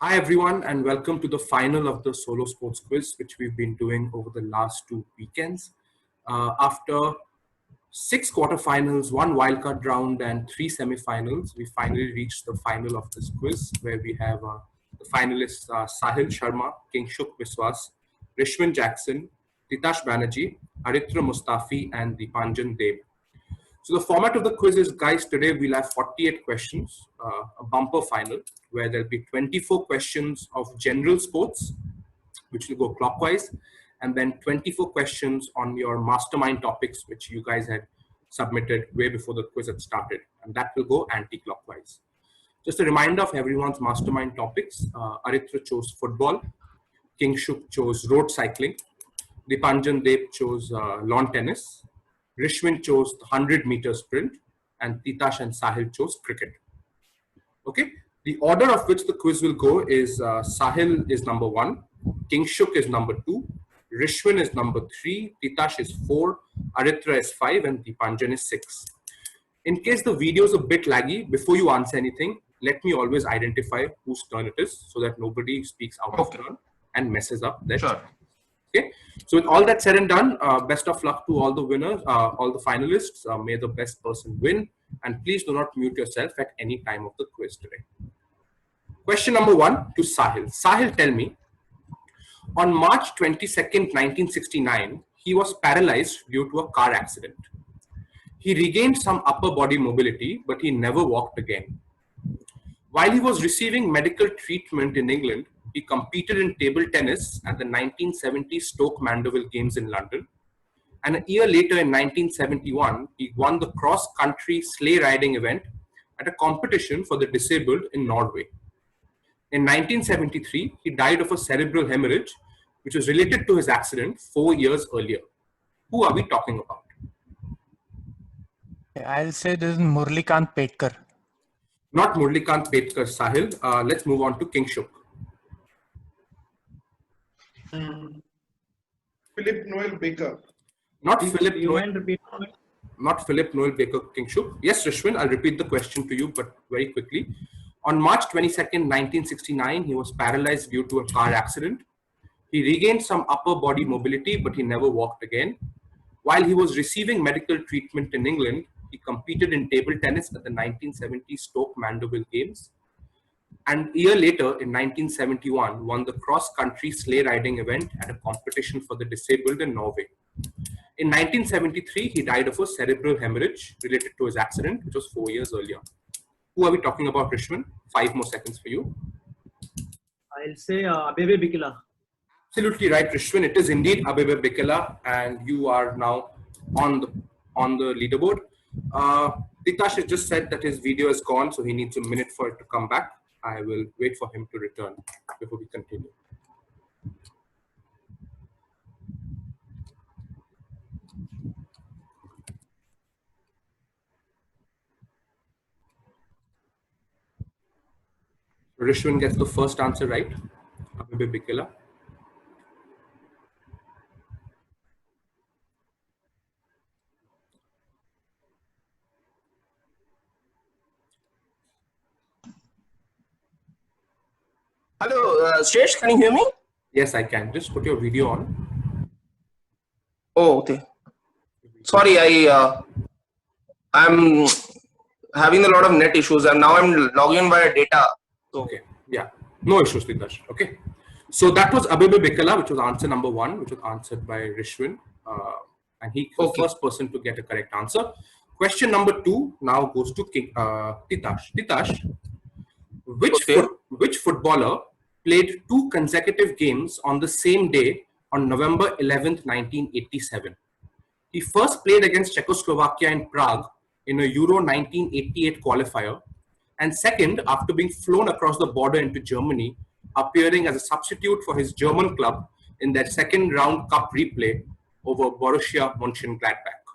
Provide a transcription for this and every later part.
Hi everyone, and welcome to the final of the Solo Sports Quiz, which we've been doing over the last 2 weekends. After 6 quarterfinals, 1 wildcard round, and 3 semifinals, we finally reached the final of this quiz, where we have the finalists Sahil Sharma, Kingshuk Biswas, Rishwan Jackson, Titash Banerjee, Aritra Mustafi, and Deepanjan Deb. So the format of the quiz is, guys, today we'll have 48 questions, a bumper final, where there'll be 24 questions of general sports, which will go clockwise, and then 24 questions on your mastermind topics, which you guys had submitted way before the quiz had started, and that will go anti-clockwise. Just a reminder of everyone's mastermind topics. Aritra chose football, Kingshuk chose road cycling, Deepanjan Deb chose lawn tennis, Rishwan chose the 100-meter sprint, and Titash and Sahil chose cricket. Okay, the order of which the quiz will go is Sahil is number 1, Kingshuk is number 2, Rishwan is number 3, Titash is 4, Aritra is 5, and Deepanjan is 6. In case the video is a bit laggy, before you answer anything, let me always identify whose turn it is so that nobody speaks out of turn and messes up their Sure. Okay, so with all that said and done, best of luck to all the winners, all the finalists. May the best person win, and please do not mute yourself at any time of the quiz today. Question number 1 to Sahil. Sahil, tell me, on March 22nd, 1969, he was paralyzed due to a car accident. He regained some upper body mobility, but he never walked again. While he was receiving medical treatment in England, he competed in table tennis at the 1970 Stoke Mandeville Games in London. And a year later, in 1971, he won the cross-country sleigh riding event at a competition for the disabled in Norway. In 1973, he died of a cerebral hemorrhage, which was related to his accident 4 years earlier. Who are we talking about? I'll say this is Murlikant Petkar. Not Murlikant Petkar, Sahil. Let's move on to Kingshuk. Philip Noel Baker. Not Philip You Noel. mind repeat? Not Philip Noel Baker Kingshuk. Yes, Rishwan, I'll repeat the question to you, but very quickly. On March 22nd, 1969, he was paralyzed due to a car accident. He regained some upper body mobility, but he never walked again. While he was receiving medical treatment in England, he competed in table tennis at the 1970 Stoke Mandeville Games. And a year later, in 1971, won the cross-country sleigh riding event at a competition for the disabled in Norway. In 1973, he died of a cerebral hemorrhage related to his accident, which was 4 years earlier. Who are we talking about, Rishwan? 5 more seconds for you. I'll say Abebe Bikila. Absolutely right, Rishwan. It is indeed Abebe Bikila, and you are now on the leaderboard. Titash has just said that his video is gone, so he needs a minute for it to come back. I will wait for him to return before we continue. Rishwan gets the first answer right. Abebe Bikila. Hello, Shresh, can you hear me? Yes, I can. Just put your video on. Oh, okay. Sorry, I'm having a lot of net issues, and now I'm logging in via data. So, Okay, yeah. No issues, Titash. Okay. So that was Abebe Bikila, which was answer number 1, which was answered by Rishwan. And he's the first person to get a correct answer. Question number 2 now goes to Titash. Titash, which footballer played 2 consecutive games on the same day on November 11th, 1987? He first played against Czechoslovakia in Prague in a Euro 1988 qualifier, and second, after being flown across the border into Germany, appearing as a substitute for his German club in their second round cup replay over Borussia Mönchengladbach.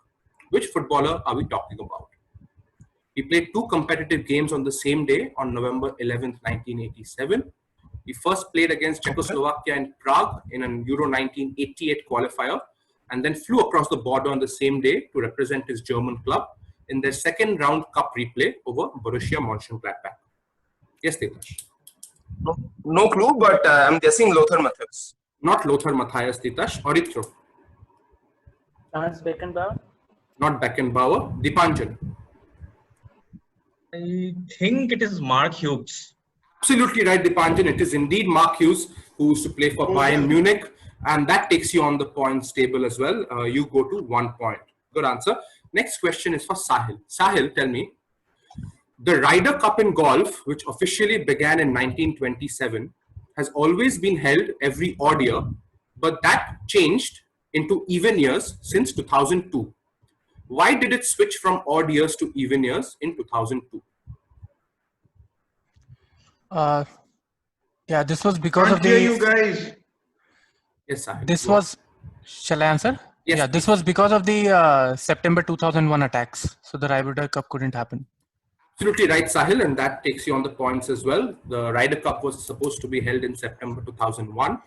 Which footballer are we talking about? He played 2 competitive games on the same day on November 11th, 1987. He first played against Czechoslovakia in Prague in an Euro 1988 qualifier, and then flew across the border on the same day to represent his German club in their second round cup replay over Borussia Mönchengladbach. Yes, Titash. No clue, but I'm guessing Lothar Matthäus. Not Lothar Matthäus, Titash. Aritra. Franz Beckenbauer. Not Beckenbauer. Dipanjan. I think it is Mark Hughes. Absolutely right, Dipanjan. It is indeed Mark Hughes who used to play for Bayern Munich, and that takes you on the points table as well. You go to 1 point. Good answer. Next question is for Sahil. Sahil, tell me, the Ryder Cup in golf, which officially began in 1927, has always been held every odd year, but that changed into even years since 2002. Why did it switch from odd years to even years in 2002? Yeah, this was because Can't of hear the. you guys. Yes, Sahil. This go on. was. Shall I answer? Yes, Yeah, this was because of the September 2001 attacks. So the Ryder Cup couldn't happen. Absolutely right, Sahil, and that takes you on the points as well. The Ryder Cup was supposed to be held in September 2001,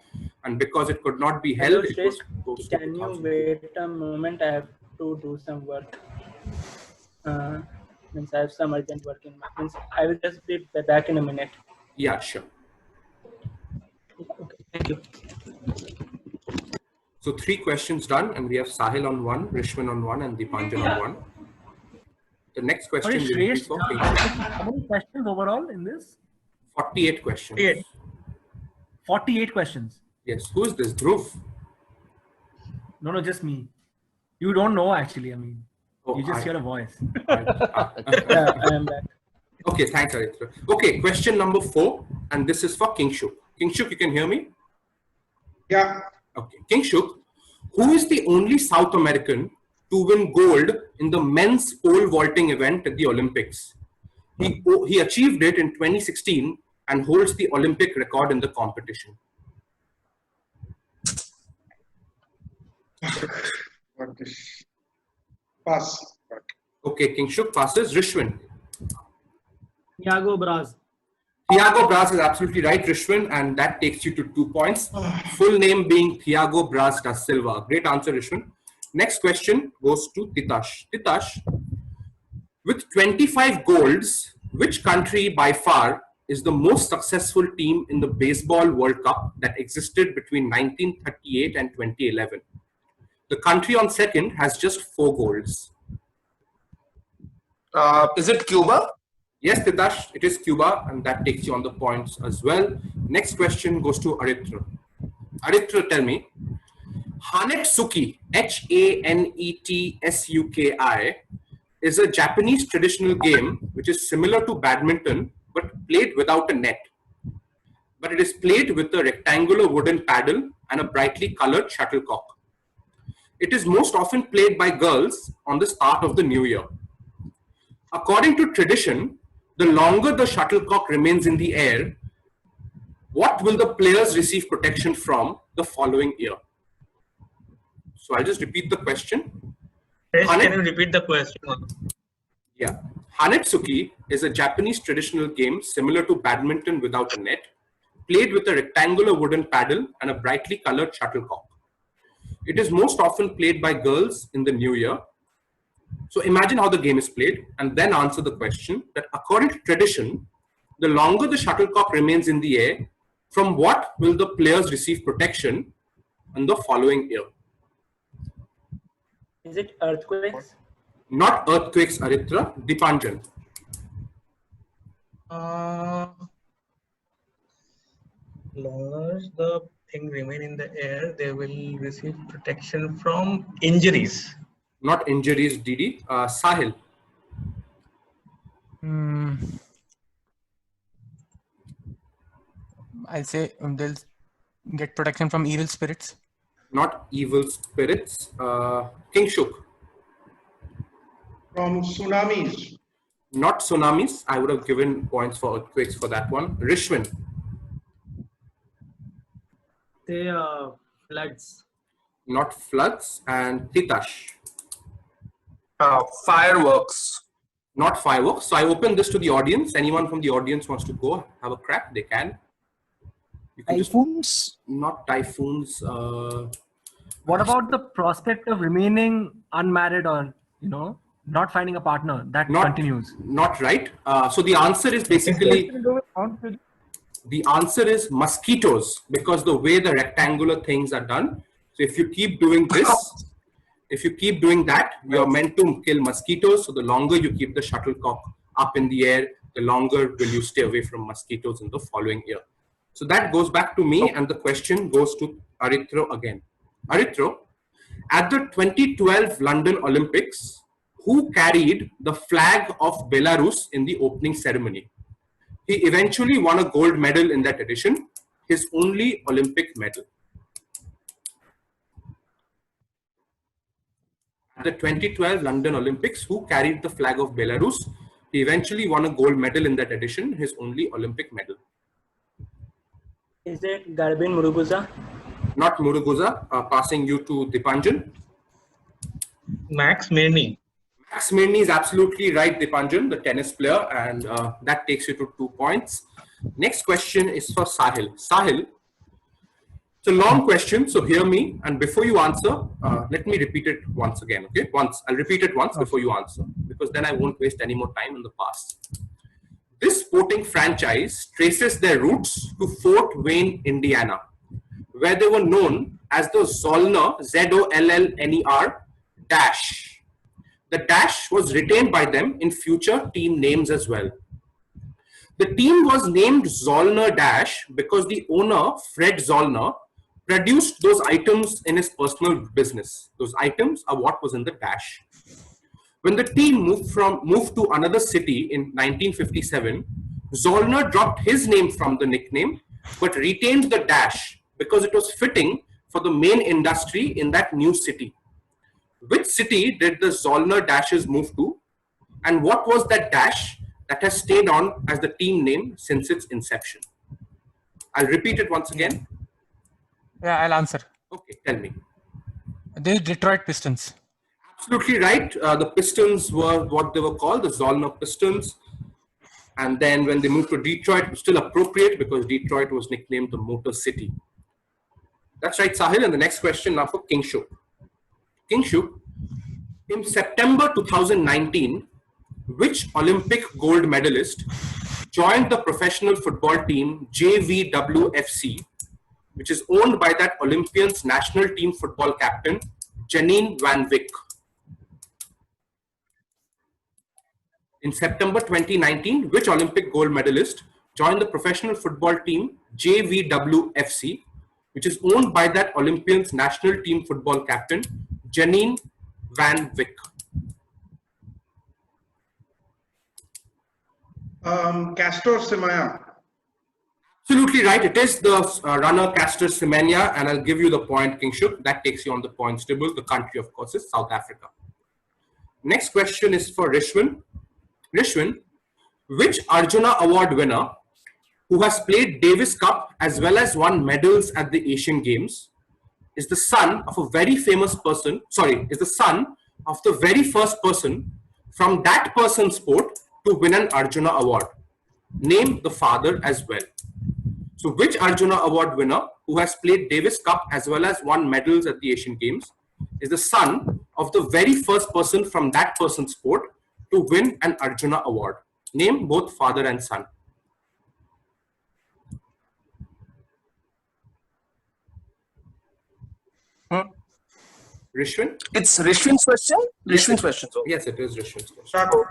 and because it could not be held, it was supposed to Can you 2002. wait a moment? I have to do some work. Means I have some urgent work in my. Means I will just be back in a minute. Yeah, sure. Okay, thank you. So 3 questions done, and we have Sahil on 1, Rishwan on 1, and Dipanjan on 1. The next question Sorry, will be Shresh, for how many questions overall in this? 48 questions. 48 questions. Yes. Who is this? Dhruv? No, just me. You don't know actually. I mean, Oh, you just hear a voice. Yeah, I am back. Okay, thanks, Aritra. Okay, question number 4, and this is for Kingshuk. Kingshuk, you can hear me? Yeah. Okay, Kingshuk, who is the only South American to win gold in the men's pole vaulting event at the Olympics? He achieved it in 2016 and holds the Olympic record in the competition. What this? Pass. Okay, Kingshuk passes. Rishwan. Thiago Braz. Thiago Braz is absolutely right, Rishwan, and that takes you to 2 points. Full name being Thiago Braz da Silva. Great answer, Rishwan. Next question goes to Titash. Titash, with 25 golds, which country by far is the most successful team in the Baseball World Cup that existed between 1938 and 2011? The country on second has just 4 golds. Is it Cuba? Yes, Titash, it is Cuba, and that takes you on the points as well. Next question goes to Aritra. Aritra, tell me, Hanetsuki, Hanetsuki, is a Japanese traditional game which is similar to badminton but played without a net. But it is played with a rectangular wooden paddle and a brightly colored shuttlecock. It is most often played by girls on the start of the new year. According to tradition, the longer the shuttlecock remains in the air, what will the players receive protection from the following year? So I'll just repeat the question. Can you repeat the question? Yeah. Hanetsuki is a Japanese traditional game similar to badminton without a net, played with a rectangular wooden paddle and a brightly colored shuttlecock. It is most often played by girls in the new year. So imagine how the game is played and then answer the question that according to tradition, the longer the shuttlecock remains in the air, from what will the players receive protection in the following year? Is it earthquakes? Not earthquakes, Aritra. Dipanjan. Longer the thing remain in the air, they will receive protection from injuries. Not injuries, Didi. Sahil. I'll say they'll get protection from evil spirits. Not evil spirits. Kingshuk. From tsunamis. Not tsunamis. I would have given points for earthquakes for that one. Rishwan. Say floods. Not floods. And Titash. Fireworks. Not fireworks. So I open this to the audience. Anyone from the audience wants to go have a crack, they can. You can Typhoons? not typhoons. What about the prospect of remaining unmarried or, not finding a partner? That continues. Not right. So the answer is basically The answer is mosquitoes, because the way the rectangular things are done. So if you keep doing this, if you keep doing that, you're meant to kill mosquitoes. So the longer you keep the shuttlecock up in the air, the longer will you stay away from mosquitoes in the following year. So that goes back to me, and the question goes to Arithro again. Arithro, at the 2012 London Olympics, who carried the flag of Belarus in the opening ceremony? He eventually won a gold medal in that edition, his only Olympic medal. At the 2012 London Olympics, who carried the flag of Belarus? He eventually won a gold medal in that edition, his only Olympic medal. Is it Garbin Muruguza? Not Muruguza. Passing you to Dipanjan. Max Mirny. Max Mirny is absolutely right, Dipanjan, the tennis player, and that takes you to 2 points. Next question is for Sahil. Sahil, it's a long question, so hear me, and before you answer, let me repeat it once again, okay? I'll repeat it once before you answer, because then I won't waste any more time in the past. This sporting franchise traces their roots to Fort Wayne, Indiana, where they were known as the Zollner, Z-O-L-L-N-E-R, dash. The dash was retained by them in future team names as well. The team was named Zollner Dash because the owner, Fred Zollner, produced those items in his personal business. Those items are what was in the dash. When the team moved to another city in 1957, Zollner dropped his name from the nickname, but retained the dash because it was fitting for the main industry in that new city. Which city did the Zollner dashes move to? And what was that dash that has stayed on as the team name since its inception? I'll repeat it once again. Yeah, I'll answer. Okay, tell me. The Detroit Pistons. Absolutely right. The Pistons were what they were called, the Zollner Pistons. And then when they moved to Detroit, it was still appropriate because Detroit was nicknamed the Motor City. That's right, Sahil. And the next question now for Kingshuk. Kingshuk, in September 2019, which Olympic gold medalist joined the professional football team JVWFC, which is owned by that Olympians national team football captain, Janine Van Wyk? In September 2019, which Olympic gold medalist joined the professional football team JVWFC, which is owned by that Olympians national team football captain, Janine Van Wyk? Castor Semenya. Absolutely right. It is the runner Castor Semenya, and I'll give you the point, Kingshuk. That takes you on the points table. The country, of course, is South Africa. Next question is for Rishwan. Rishwan, which Arjuna Award winner who has played Davis Cup as well as won medals at the Asian Games is the son of a very famous person, is the son of the very first person from that person's sport to win an Arjuna Award? Name the father as well. So which Arjuna Award winner who has played Davis Cup as well as won medals at the Asian Games is the son of the very first person from that person's sport to win an Arjuna Award? Name both father and son. Rishwan? It's Rishwan's question? Rishwan's question. So. Yes, it is Rishwan's question. Shako.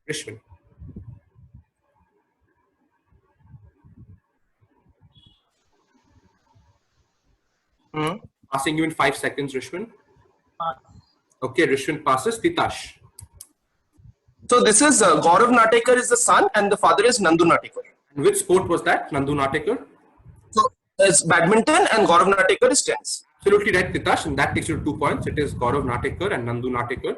Rishwan. Passing you in 5 seconds, Rishwan. Okay, Rishwan passes. Titash. So this is Gaurav Natekar is the son and the father is Nandu Natekar. And which sport was that, Nandu Natekar? So it's badminton and Gaurav Natekar is tennis. Absolutely right, Titash, and that takes you to 2 points. It is Gaurav Natekar and Nandu Natekar.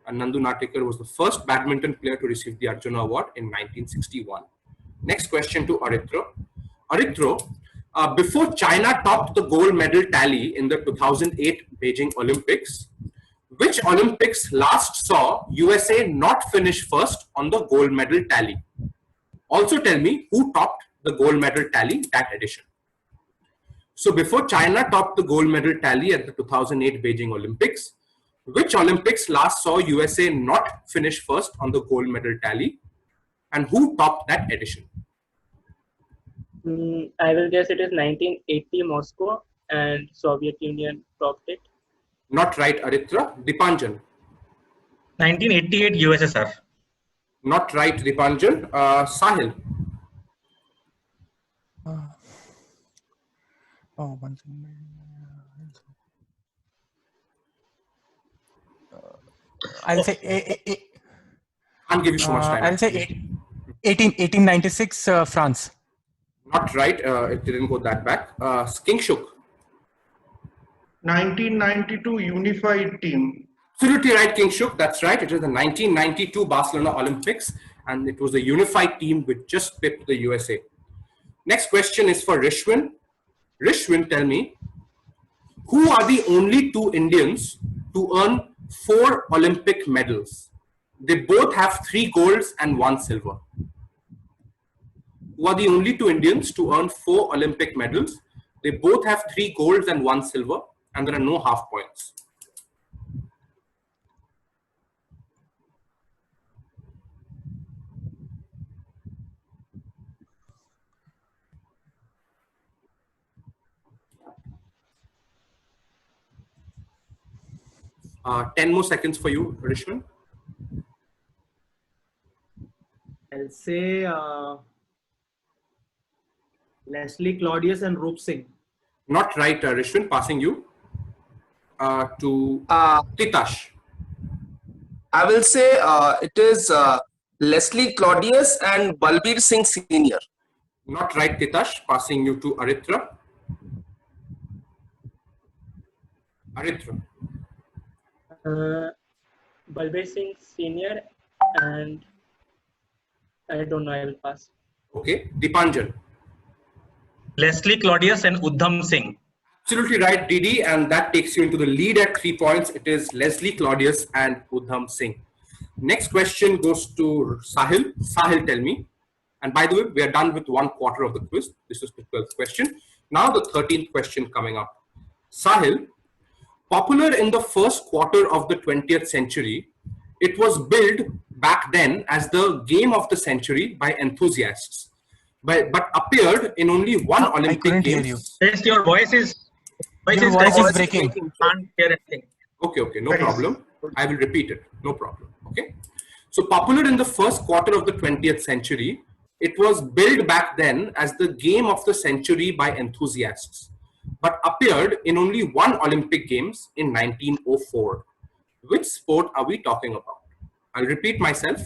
And Nandu Natekar was the first badminton player to receive the Arjuna Award in 1961. Next question to Arithro. Arithro, before China topped the gold medal tally in the 2008 Beijing Olympics, which Olympics last saw USA not finish first on the gold medal tally? Also tell me who topped the gold medal tally that edition. So before China topped the gold medal tally at the 2008 Beijing Olympics, which Olympics last saw USA not finish first on the gold medal tally, and who topped that edition? I will guess it is 1980 Moscow and Soviet Union topped it. Not right, Aritra. Dipanjan. 1988 USSR. Not right, Dipanjan. Sahil. Oh, one second. I'll say Can't give you so much time. I'll say 1896 France. Not right. It didn't go that back. Kingshuk. 1992 unified team. Absolutely right, Kingshuk. That's right. It was the 1992 Barcelona Olympics, and it was a unified team which just pipped the USA. Next question is for Rishwin. Rishwin, tell me, who are the only two Indians to earn 4 Olympic medals? They both have 3 golds and 1 silver. Who are the only two Indians to earn 4 Olympic medals? They both have 3 golds and 1 silver, and there are no half points. Uh, 10 more seconds for you, Rishwan. I'll say Leslie Claudius and Roop Singh. Not right, Rishwan. Passing you to Titash. I will say it is Leslie Claudius and Balbir Singh Senior. Not right, Titash. Passing you to Aritra. Aritra. Balbir Singh Senior and I don't know. I will pass. Okay, Dipanjan. Leslie Claudius and Udham Singh. Absolutely right, Didi, and that takes you into the lead at 3 points. It is Leslie Claudius and Udham Singh. Next question goes to Sahil. Sahil, tell me. And by the way, we are done with 1/4 of the quiz. This is the 12th question. Now the 13th question coming up. Sahil, popular in the first quarter of the 20th century, it was billed back then as the game of the century by enthusiasts, but appeared in only one Olympic couldn't hear Games. Yes, your voice is Your voice is breaking. Can't hear anything. Okay, no problem. I will repeat it. No problem. Okay. So popular in the first quarter of the 20th century, it was billed back then as the game of the century by enthusiasts, but appeared in only one Olympic Games in 1904. Which sport are we talking about? I'll repeat myself.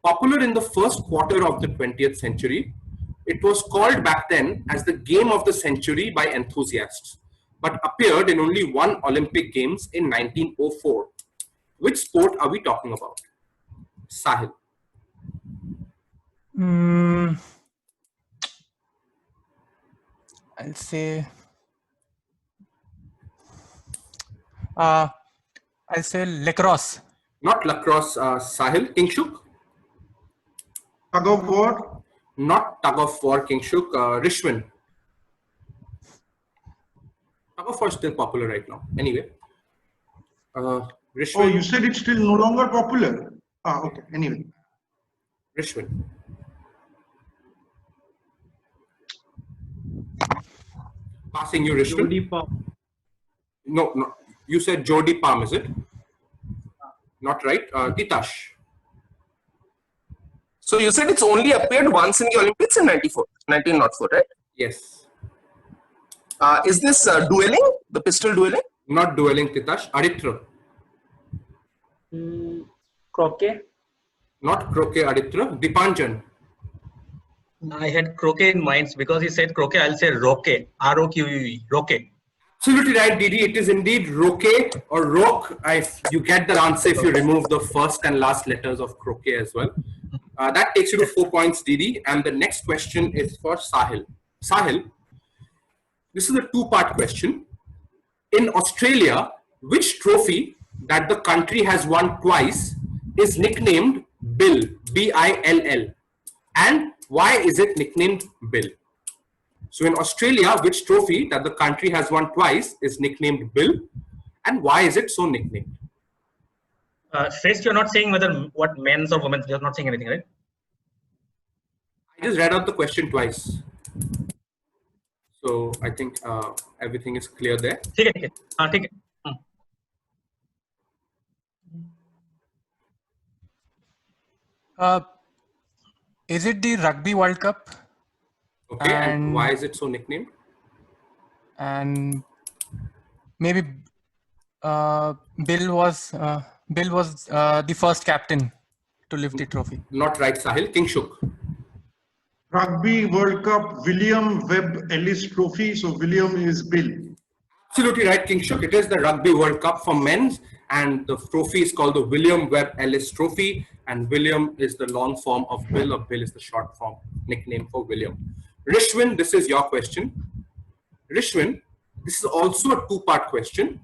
Popular in the first quarter of the 20th century, it was called back then as the game of the century by enthusiasts, but appeared in only one Olympic Games in 1904. Which sport are we talking about? Sahil. I'll say lacrosse. Not lacrosse, Sahil. Kingshuk. Tug of war. Not tug of war, Kingshuk. Rishwan. Tug of war is still popular right now. Anyway. Rishwan. Oh, you said it's still no longer popular. Ah, okay. Anyway. Rishwan. Passing you, Rishwan. Jodie Palm. No. You said Jodie Palm, is it? Not right. Titash. So you said it's only appeared once in the Olympics in 1904, right? Yes. Is this dueling, the pistol dueling? Not dueling, Titash. Aritra. Croquet. Not croquet, Aritra. Dipanjan. I had croquet in mind because he said croquet. I'll say roque. R-O-Q-U-E. Roque. Absolutely right, Didi. It is indeed roque or roque. You get the answer if you remove the first and last letters of croquet as well. That takes you to 4 points, Didi. And the next question is for Sahil. Sahil, this is a 2-part question. In Australia, which trophy that the country has won twice is nicknamed Bill, B-I-L-L? And why is it nicknamed Bill? So in Australia, which trophy that the country has won twice is nicknamed Bill? And why is it so nicknamed? First, you're not saying whether what men's or women's. You're not saying anything, right? I just read out the question twice. So I think everything is clear there. ठीक है ठीक है हाँ ठीक है Is it the Rugby World Cup? Okay, and And- why is it so nicknamed? And maybe Bill was the first captain to lift the trophy. Not right, Sahil. Kingshuk. Rugby World Cup, William Webb Ellis Trophy. So William is Bill. Absolutely right, Kingshuk. It is the Rugby World Cup for men's, and the trophy is called the William Webb Ellis Trophy. And William is the long form of Bill, or Bill is the short form nickname for William. Rishwin, this is your question. Rishwin, this is also a two-part question.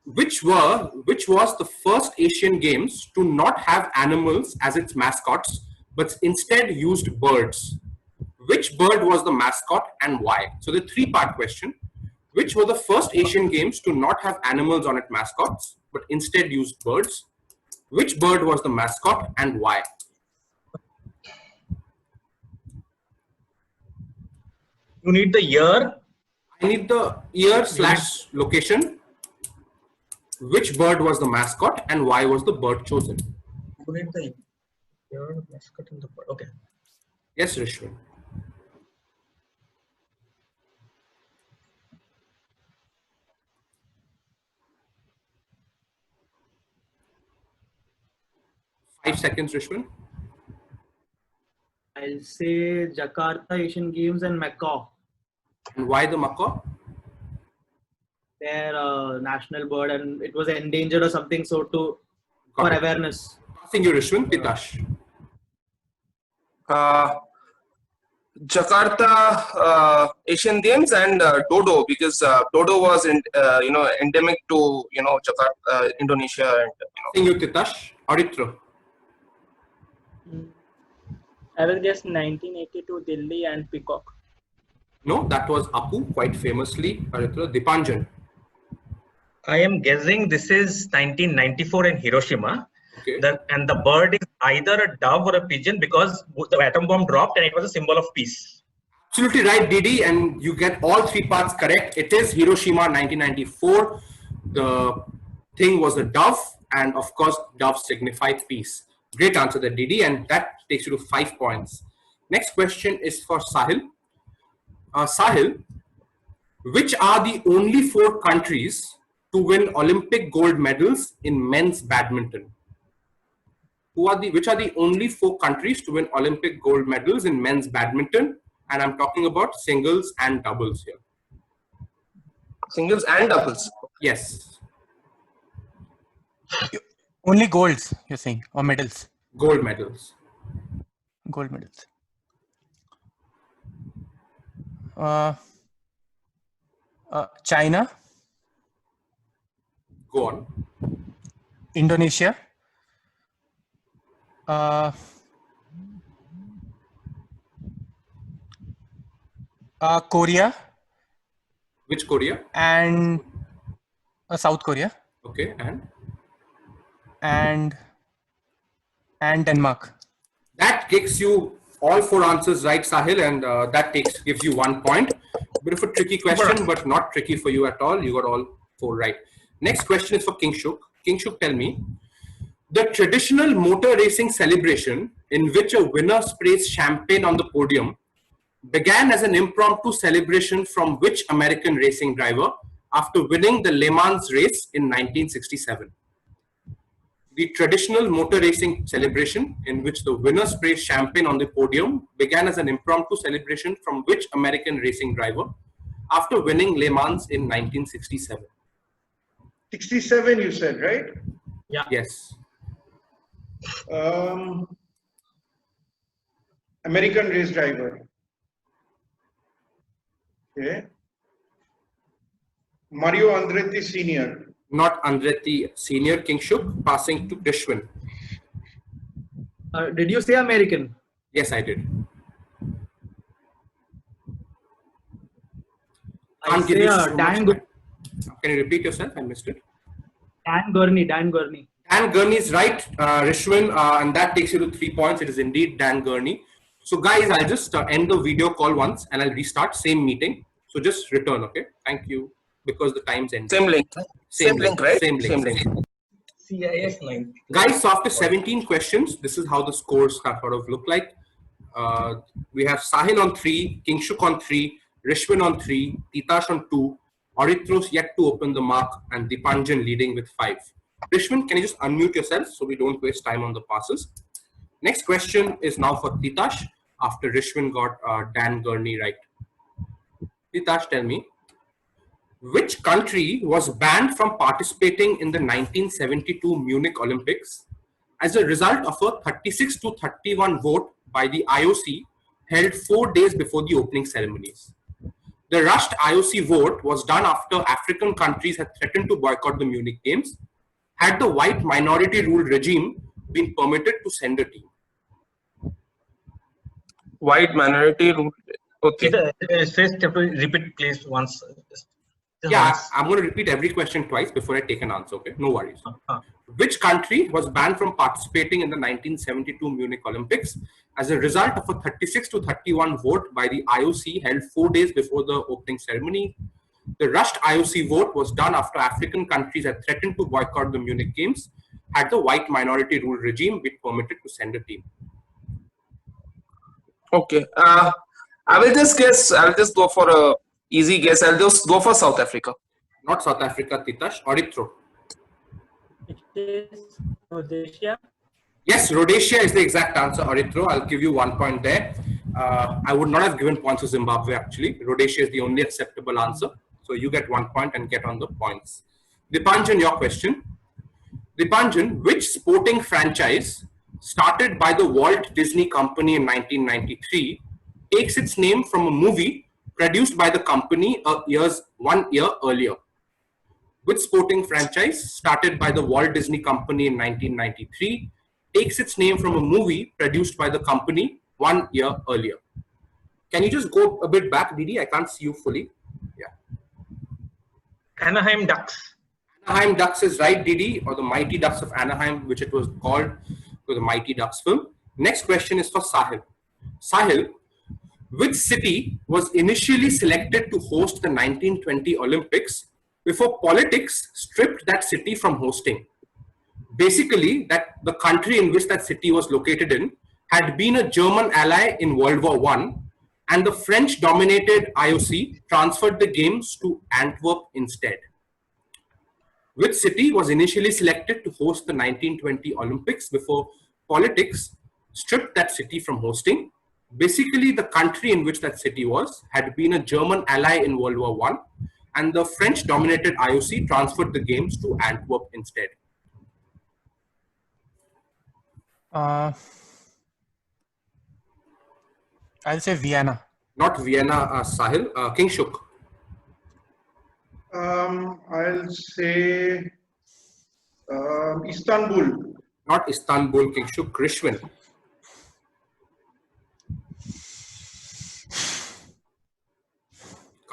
Which was the first Asian Games to not have animals as its mascots, but instead used birds? Which bird was the mascot and why? So the three-part question. Which were the first Asian Games to not have animals on its mascots, but instead used birds? Which bird was the mascot and why? you need the year I need the year/location. Which bird was the mascot and why was the bird chosen? you need the year mascot in the bird. Okay Yes, Rishwin. Five seconds, Rishwin. I'll say Jakarta Asian Games and Macaw. And why the macaw? Their national bird, and it was endangered or something. So Got for it. awareness. Passing you, Rishwin. Pitash. Jakarta Asian Games and dodo, because dodo was endemic to Jakarta, Indonesia, and Passing you, Titash. Aritra. I will guess 1982 Delhi and Peacock. No, that was Apu, quite famously. Aritra. Dipanjan. I am guessing this is 1994 in Hiroshima. Okay. And the bird is either a dove or a pigeon because the atom bomb dropped and it was a symbol of peace. Absolutely right, Didi, and you get all three parts correct. It is Hiroshima 1994. The thing was a dove, and of course, doves signify peace. Great answer there, Didi, and that takes you to 5 points. Next question is for Sahil. Sahil, which are the only 4 countries to win Olympic gold medals in men's badminton? Which are the only 4 countries to win Olympic gold medals in men's badminton? And I'm talking about singles and doubles here. singles and doubles. Yes, Only golds, you're saying, or medals? gold medals. Gold medals. China, Go on. Indonesia, Korea, Which Korea? and South Korea, Okay, and Denmark. that gives you all 4 answers right, Sahil, and that gives you 1 point. Bit of a tricky question, but not tricky for you at all. You got all 4 right. Next question is for Kingshuk. Kingshuk, tell me, the traditional motor racing celebration in which a winner sprays champagne on the podium began as an impromptu celebration from which American racing driver after winning the Le Mans race in 1967? The traditional motor racing celebration in which the winner sprays champagne on the podium began as an impromptu celebration from which American racing driver after winning Le Mans in 1967? 67, you said, right? Yes. American race driver. Okay. Mario Andretti Sr. Not Andretti Senior. Kingshuk. Passing to Rishwin. Did you say American? Yes, I did. I Can't give say you so much Dan time. Can you repeat yourself? I missed it. Gurney. Dan Gurney is right, Rishwin, and that takes you to 3 points. It is indeed Dan Gurney. So guys, I'll just end the video call once and I'll restart, same meeting. So just return, okay? Thank you, because the time's ending. Same link. Same link, right? Same link. CIS 9. Guys, so after 17 questions, this is how the scores have sort of look like. We have Sahil on 3, Kingshuk on 3, Rishwin on 3, Titash on 2, Aritros yet to open the mark, and Dipanjan leading with 5. Rishwin, can you just unmute yourself so we don't waste time on the passes? Next question is now for Titash after Rishwin got Dan Gurney right. Titash, tell me, which country was banned from participating in the 1972 Munich Olympics as a result of a 36-31 vote by the IOC held 4 days before the opening ceremonies? The rushed IOC vote was done after African countries had threatened to boycott the Munich Games. Had the white minority rule regime been permitted to send a team? White minority rule. Okay. First, have to repeat, please, once. Yeah, Once. I'm going to repeat every question twice before I take an answer, okay? No worries. Uh, Which country was banned from participating in the 1972 Munich Olympics as a result of a 36-31 vote by the IOC held 4 days before the opening ceremony? The rushed IOC vote was done after African countries had threatened to boycott the Munich Games. Had the white minority rule regime been permitted to send a team? Okay. I will just guess. I'll just go for a easy guess. I'll just go for South Africa. Not South Africa, Titash. Aritro. It is Rhodesia. Yes, Rhodesia is the exact answer, Aritro. I'll give you 1 point there. I would not have given points to Zimbabwe, actually. Rhodesia is the only acceptable answer. So you get 1 point and get on the points. Dipanjan, your question. Dipanjan, which sporting franchise started by the Walt Disney Company in 1993 takes its name from a movie produced by the company 1 year earlier? Which sporting franchise started by the Walt Disney Company in 1993 takes its name from a movie produced by the company 1 year earlier? Can you just go a bit back, Didi? I can't see you fully. Yeah. Anaheim Ducks. Anaheim Ducks is right, Didi, or the Mighty Ducks of Anaheim, which it was called, to the Mighty Ducks film. Next question is for Sahil. Sahil, which city was initially selected to host the 1920 Olympics before politics stripped that city from hosting? Basically, that the country in which that city was located in had been a German ally in World War I, and the French-dominated IOC transferred the games to Antwerp instead. Which city was initially selected to host the 1920 Olympics before politics stripped that city from hosting? Basically, the country in which that city was had been a German ally in World War I, and the French-dominated IOC transferred the games to Antwerp instead. I'll say Vienna. Not Vienna, Sahil. Kingshuk. I'll say Istanbul. Not Istanbul, Kingshuk. Rishwin.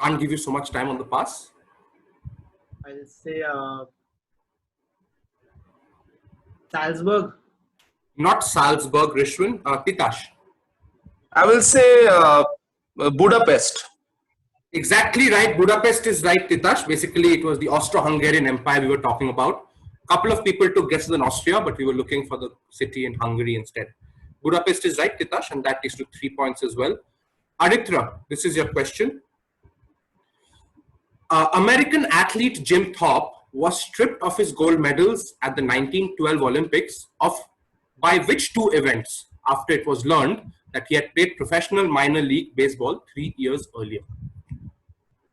Can't give you so much time on the pass. I'll say Salzburg. Not Salzburg, Rishwin. Titash. I will say Budapest. Exactly right. Budapest is right, Titash. Basically, it was the Austro-Hungarian Empire we were talking about. A couple of people took guesses in Austria, but we were looking for the city in Hungary instead. Budapest is right, Titash, and that takes to 3 points as well. Aditra, this is your question. American athlete Jim Thorpe was stripped of his gold medals at the 1912 Olympics by which two events after it was learned that he had played professional minor league baseball 3 years earlier?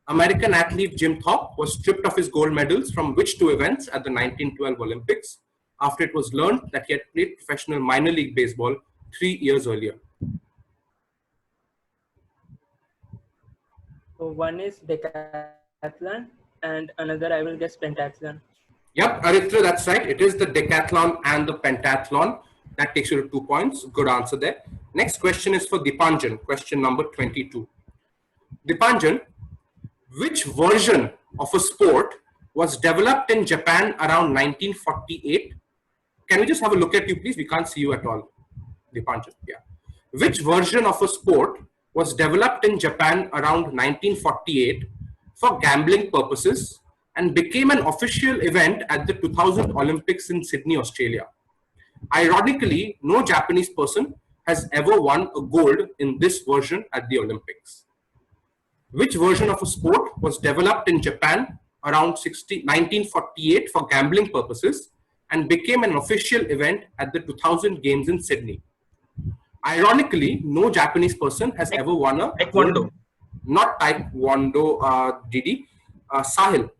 American athlete Jim Thorpe was stripped of his gold medals from which two events at the 1912 Olympics after it was learned that he had played professional minor league baseball 3 years earlier? So one is decathlon and another I will guess pentathlon. Yep, Aritra, that's right. It is the decathlon and the pentathlon. That takes you to 2 points. Good answer there. Next question is for Dipanjan, question number 22. Dipanjan, which version of a sport was developed in Japan around 1948? Can we just have a look at you, please? We can't see you at all. Dipanjan, yeah. Which version of a sport was developed in Japan around 1948 for gambling purposes and became an official event at the 2000 Olympics in Sydney, Australia? Ironically, no Japanese person has ever won a gold in this version at the Olympics. Which version of a sport was developed in Japan around 1948 for gambling purposes and became an official event at the 2000 Games in Sydney? Ironically, no Japanese person has ever won a Taekwondo. gold. Not Taekwondo, Didi. Sahil.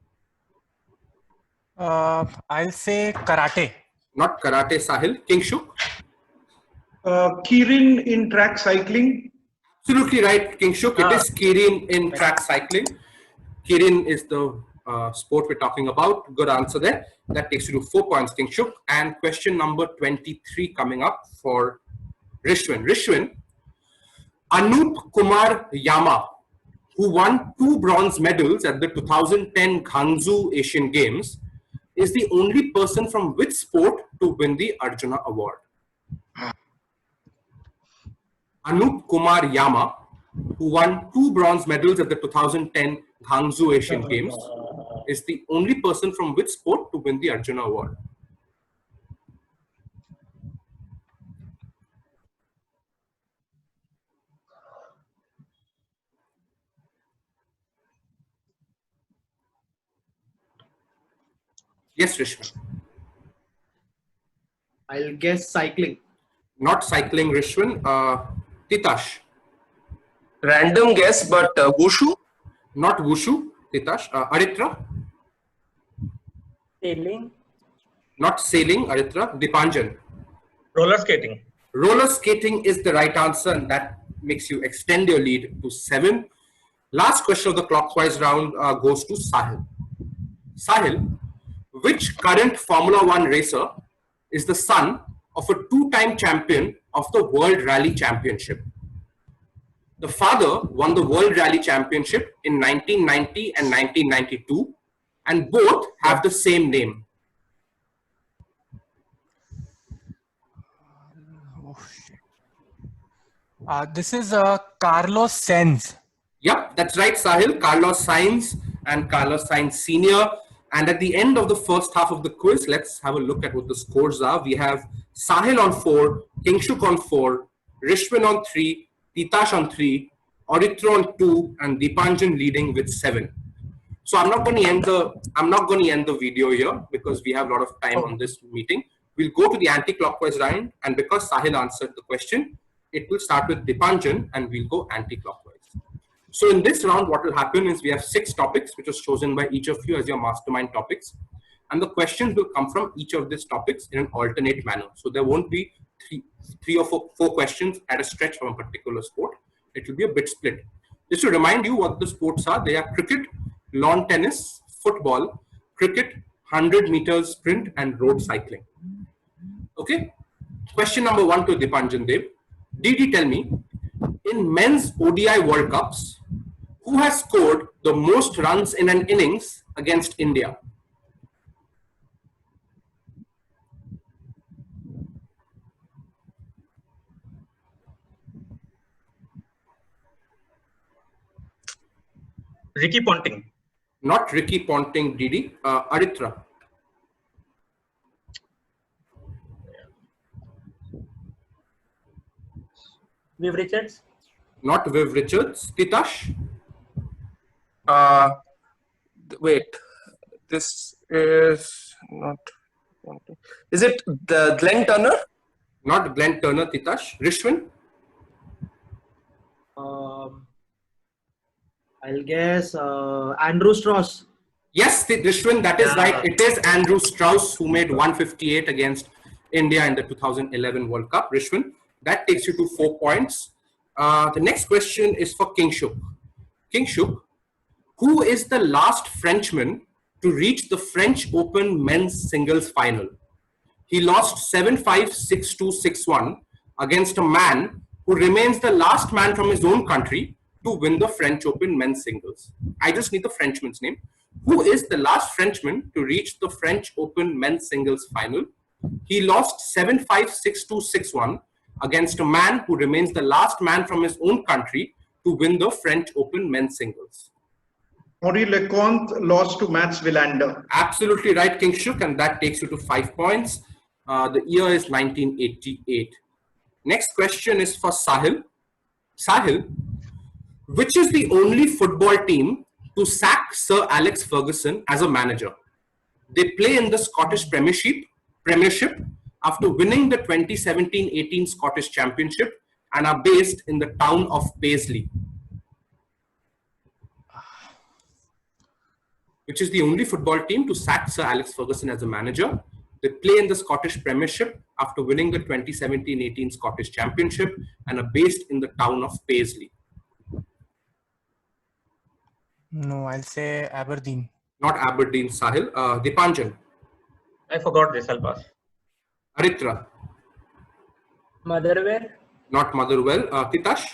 I'll say karate. Not karate, Sahil. Kingshuk. Kirin in track cycling. Absolutely right, Kingshuk. It is Kirin in track cycling. Kirin is the sport we're talking about. Good answer there. That takes you to 4 points, Kingshuk. And question number 23 coming up for Rishwin. Rishwin, Anup Kumar Yama, who won 2 bronze medals at the 2010 Guangzhou Asian Games, is the only person from which sport to win the Arjuna Award? Anup Kumar Yama, who won 2 bronze medals at the 2010 Guangzhou Asian Games, is the only person from which sport to win the Arjuna Award? Yes, Rishwan. I'll guess cycling. Not cycling, Rishwan. Titash. Random guess, but wushu? Not wushu, Titash. Aritra. Sailing. Not sailing, Aritra. Dipanjan. Roller skating. Roller skating is the right answer, and that makes you extend your lead to 7. Last question of the clockwise round goes to Sahil. Sahil, which current Formula 1 racer is the son of a 2-time champion of the World Rally Championship? The father won the World Rally Championship in 1990 and 1992, and both have the same name. This is Carlos Sainz. Yep, that's right, Sahil. Carlos Sainz and Carlos Sainz Sr. And at the end of the first half of the quiz, let's have a look at what the scores are. We have Sahil on 4, Kingshuk on 4, Rishwan on 3, Titash on 3, Aritra on 2, and Dipanjan leading with 7. So I'm not going to end the video here because we have a lot of time on this meeting. We'll go to the anti-clockwise round, and because Sahil answered the question, it will start with Dipanjan and we'll go anti-clockwise. So in this round, what will happen is we have 6 topics, which was chosen by each of you as your mastermind topics. And the questions will come from each of these topics in an alternate manner. So there won't be three or four questions at a stretch from a particular sport. It will be a bit split. Just to remind you what the sports are, they are cricket, lawn tennis, football, cricket, 100 meters sprint, and road cycling. Okay. Question number 1 to Dipanjan Dev. Didi, tell me, in men's ODI World Cups, who has scored the most runs in an innings against India? Ricky Ponting. Not Ricky Ponting, Didi. Aritra. Viv Richards. Not Viv Richards. Titash. Wait, this is not. Is it the Glenn Turner? Not Glenn Turner, Titash. Rishwan. I'll guess Andrew Strauss. Yes, Rishwan, that is right. It is Andrew Strauss who made 158 against India in the 2011 World Cup. Rishwan, that takes you to 4 points. The next question is for Kingshuk. Kingshuk, who is the last Frenchman to reach the French Open men's singles final? He lost 7-5, 6-2, 6-1 against a man who remains the last man from his own country to win the French Open men's singles. I just need the Frenchman's name. Who is the last Frenchman to reach the French Open men's singles final? He lost 7-5, 6-2, 6-1 against a man who remains the last man from his own country to win the French Open men's singles? Henri Leconte lost to Mats Wilander. Absolutely right, Kingshuk, and that takes you to 5 points. The year is 1988. Next question is for Sahil. Sahil, which is the only football team to sack Sir Alex Ferguson as a manager? They play in the Scottish Premiership after winning the 2017-18 Scottish Championship and are based in the town of Paisley. Which is the only football team to sack Sir Alex Ferguson as a manager. They play in the Scottish Premiership after winning the 2017-18 Scottish Championship and are based in the town of Paisley. No, I'll say Aberdeen. Not Aberdeen, Sahil. Dipanjan. I forgot this. I'll pass. Aritra. Motherwell. Not Motherwell. Titash.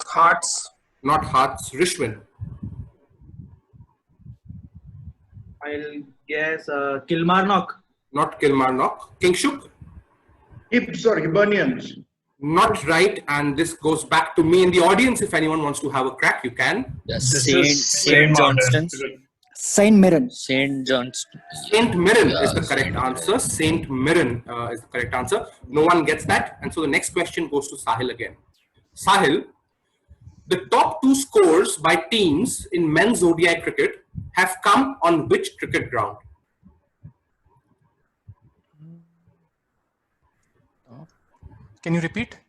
Hearts. Not Hearts. Rishwin. I'll guess Kilmarnock. Not Kilmarnock. Kingshuk. Hibs or Hibernians. Not right, and this goes back to me in the audience. If anyone wants to have a crack, you can. Saint Johnston. Saint Mirren. Saint Johnston. Saint Mirren is the correct answer. Saint Mirren is the correct answer. No one gets that, and so the next question goes to Sahil again. Sahil, the top 2 scores by teams in men's ODI cricket have come on which cricket ground? Can you repeat?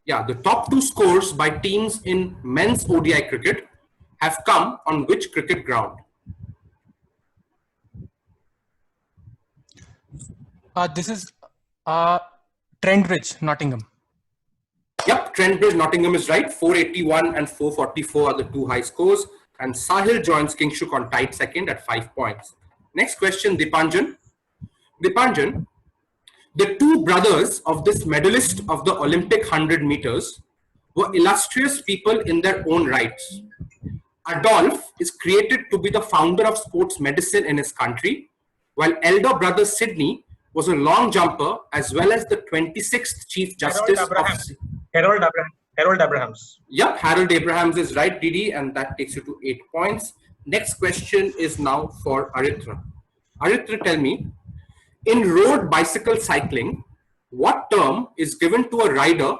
Yeah, the top 2 scores by teams in men's ODI cricket have come on which cricket ground? This is Trent Bridge, Nottingham. Yep, Trent Bridge, Nottingham is right. 481 and 444 are the 2 high scores. And Sahil joins Kingshuk on tied second at 5 points. Next question, Dipanjan. Dipanjan, the 2 brothers of this medalist of the Olympic 100 meters were illustrious people in their own rights. Adolf is created to be the founder of sports medicine in his country, while elder brother Sidney was a long jumper as well as the 26th Chief Justice of... Harold Abrahams. Yep, Harold Abrahams is right, Didi, and that takes you to 8 points. Next question is now for Aritra. Aritra, tell me, in road bicycle cycling, what term is given to a rider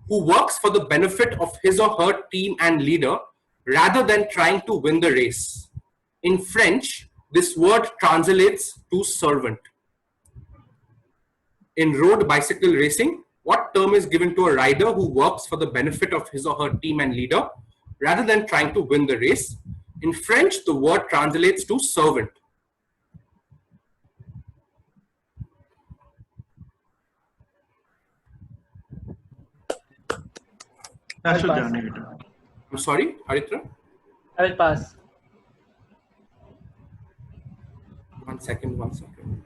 who works for the benefit of his or her team and leader rather than trying to win the race? In French, this word translates to servant. In road bicycle racing, what term is given to a rider who works for the benefit of his or her team and leader rather than trying to win the race? In French, the word translates to servant. That's I'll what pass. I'm sorry, Aritra? I will pass. 1 second, 1 second.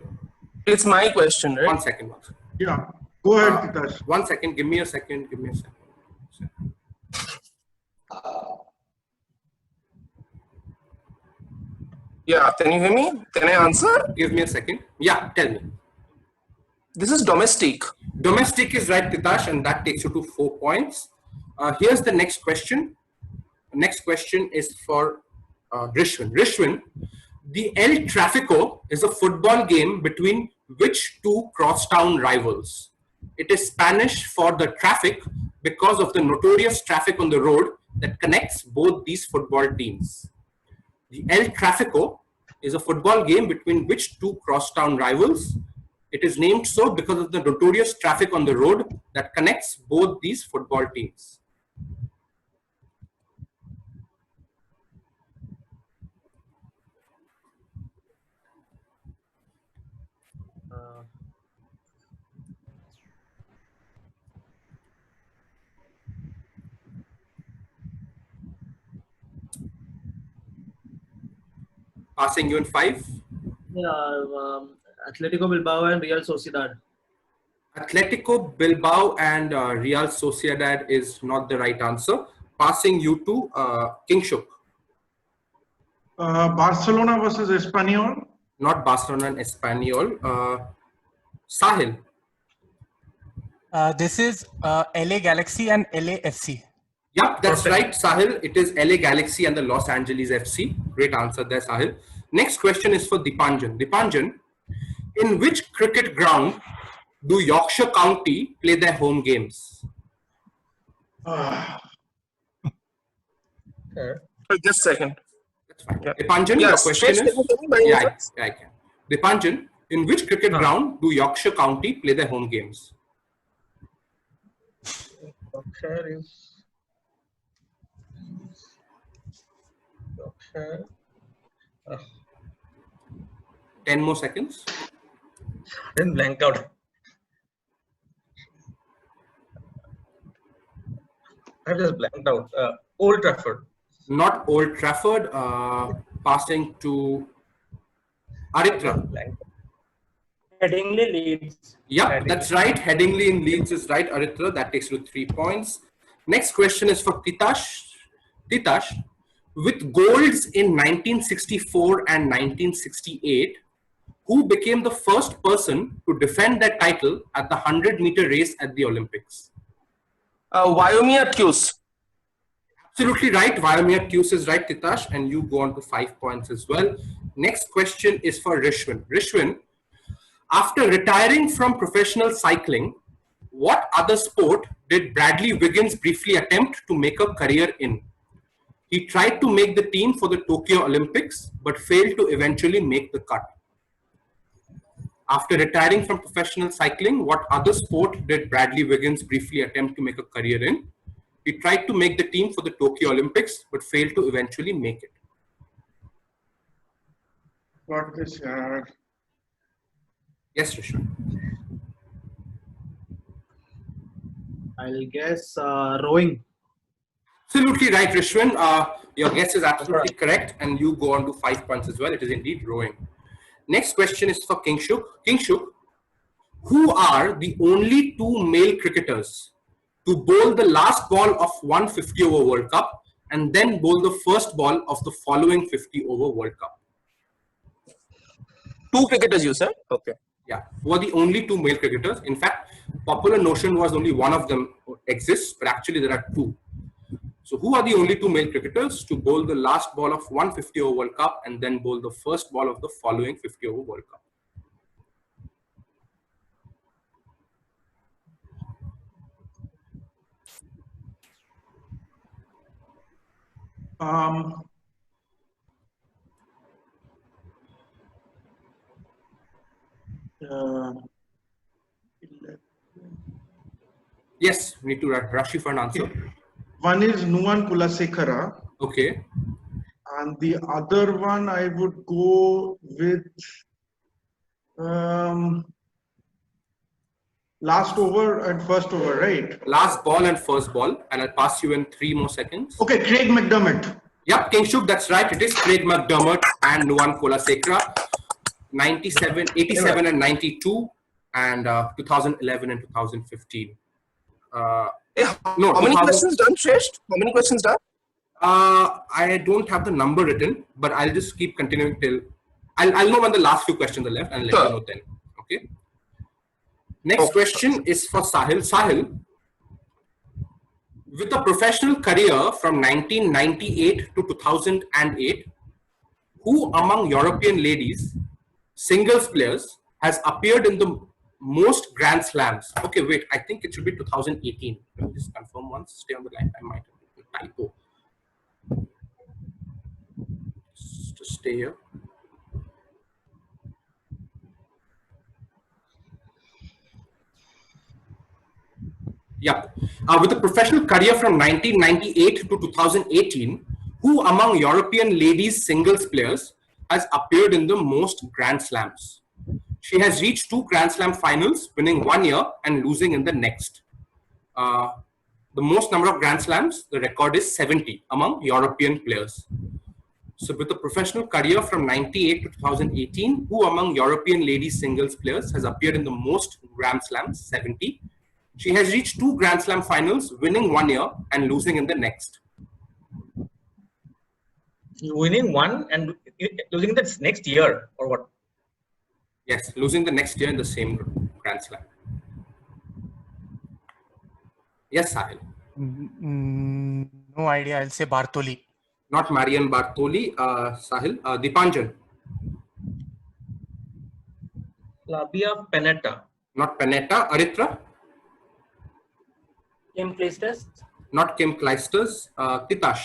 It's my question, right? 1 second, 1 second. Yeah. Go ahead, Titash. 1 second, give me a second, give me a second. Yeah, can you hear me? Can I answer? Give me a second. Yeah, tell me. This is domestic. Domestic is right, Titash, and that takes you to 4 points. Here's the next question. Next question is for Rishwin. Rishwin, the El Tráfico is a football game between which 2 crosstown rivals? It is Spanish for the traffic because of the notorious traffic on the road that connects both these football teams. The El Tráfico is a football game between which 2 crosstown rivals? It is named so because of the notorious traffic on the road that connects both these football teams. Passing you in 5. Yeah, Atletico Bilbao and Real Sociedad. Atletico Bilbao and Real Sociedad is not the right answer. Passing you to Kingshuk. Barcelona versus Espanyol. Not Barcelona and Espanyol. Sahil. This is LA Galaxy and LAFC. Yep, that's Perfect. right, Sahil. It is LA Galaxy and the Los Angeles FC. Great answer there, Sahil. Next question is for Dipanjan. Dipanjan, in which cricket ground do Yorkshire County play their home games? Just a second. That's fine. Yeah. Dipanjan, Yeah, your question straight is? second by Yeah, instance. I can. Dipanjan, in which cricket ground do Yorkshire County play their home games? Yorkshire is Yorkshire. 10 more seconds. Then blanked out. I've just blanked out. Old Trafford. Not Old Trafford. Passing to Aritra. Blanked. Headingley Leeds. Yep, that's right. Headingley in Leeds is right, Aritra. That takes you to 3 points. Next question is for Titash. Titash, with golds in 1964 and 1968, who became the first person to defend that title at the 100-meter race at the Olympics? Wyoming Cuse. Absolutely right. Vyomir Cuse is right, Titash, and you go on to 5 points as well. Next question is for Rishwin. Rishwin, after retiring from professional cycling, what other sport did Bradley Wiggins briefly attempt to make a career in? He tried to make the team for the Tokyo Olympics, but failed to eventually make the cut. After retiring from professional cycling, what other sport did Bradley Wiggins briefly attempt to make a career in? He tried to make the team for the Tokyo Olympics, but failed to eventually make it. Got this, yaar. Yes, Rishwan. I'll guess rowing. Absolutely right, Rishwan. Your guess is absolutely correct, and you go on to 5 points as well. It is indeed rowing. Next question is for Kingshuk. Kingshuk, who are the only 2 male cricketers to bowl the last ball of one 50-over World Cup and then bowl the first ball of the following 50-over World Cup? 2 cricketers, you said? Okay. Yeah, who are the only 2 male cricketers? In fact, popular notion was only one of them exists, but actually there are 2. So who are the only 2 male cricketers to bowl the last ball of one 50-over World Cup and then bowl the first ball of the following 50-over World Cup? Yes, we need to rush you for an answer. One is Nuwan Kulasekara, Okay. and the other one I would go with last over and first over, right? Last ball and first ball, and I'll pass you in 3 more seconds. Okay, Craig McDermott. Yep, Kingshuk, that's right. It is Craig McDermott and Nuwan Kulasekara, 97, 87 and 92, and 2011 and 2015. No, How many 2000 questions done, Shresh? How many questions done? I don't have the number written, but I'll just keep continuing till I'll know when the last few questions are left and let Sure. you know then. Okay. Next question is for Sahil. Sahil, with a professional career from 1998 to 2008, who among European ladies, singles players, has appeared in the most Grand Slams? Okay, wait, I think it should be 2018. Let me just confirm once. Stay on the line. I might have a typo. Just stay here. Yep. With a professional career from 1998 to 2018, who among European ladies singles players has appeared in the most Grand Slams? She has reached 2 Grand Slam finals, winning 1 year and losing in the next. The most number of Grand Slams, the record is 70 among European players. So with a professional career from 98 to 2018, who among European ladies singles players has appeared in the most Grand Slams? 70. She has reached 2 Grand Slam finals, winning 1 year and losing in the next. Winning one and losing the next year, or what? Yes, losing the next year in the same Grand Slam. Yes, Sahil. No idea. I'll say Bartoli. Not Marian Bartoli. Sahil. Dipanjan. Flavia Pennetta. Not Pennetta. Aritra. Kim Clijsters. Not Kim Clijsters. Titash.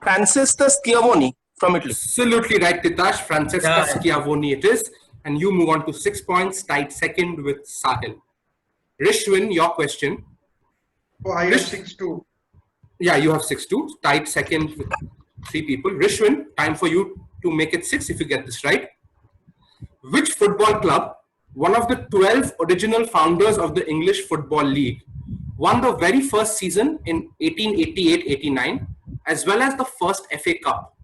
Francesca Schiavoni from Italy. Absolutely right, Titash. Francesca Yeah. Schiavoni it is. And you move on to 6 points, tied second with Sahil. Rishwin, your question. Oh, I have 6-2. Yeah, you have 6-2, tied second with 3 people. Rishwin, time for you to make it 6 if you get this right. Which football club, one of the 12 original founders of the English Football League, won the very first season in 1888-89, as well as the first FA Cup?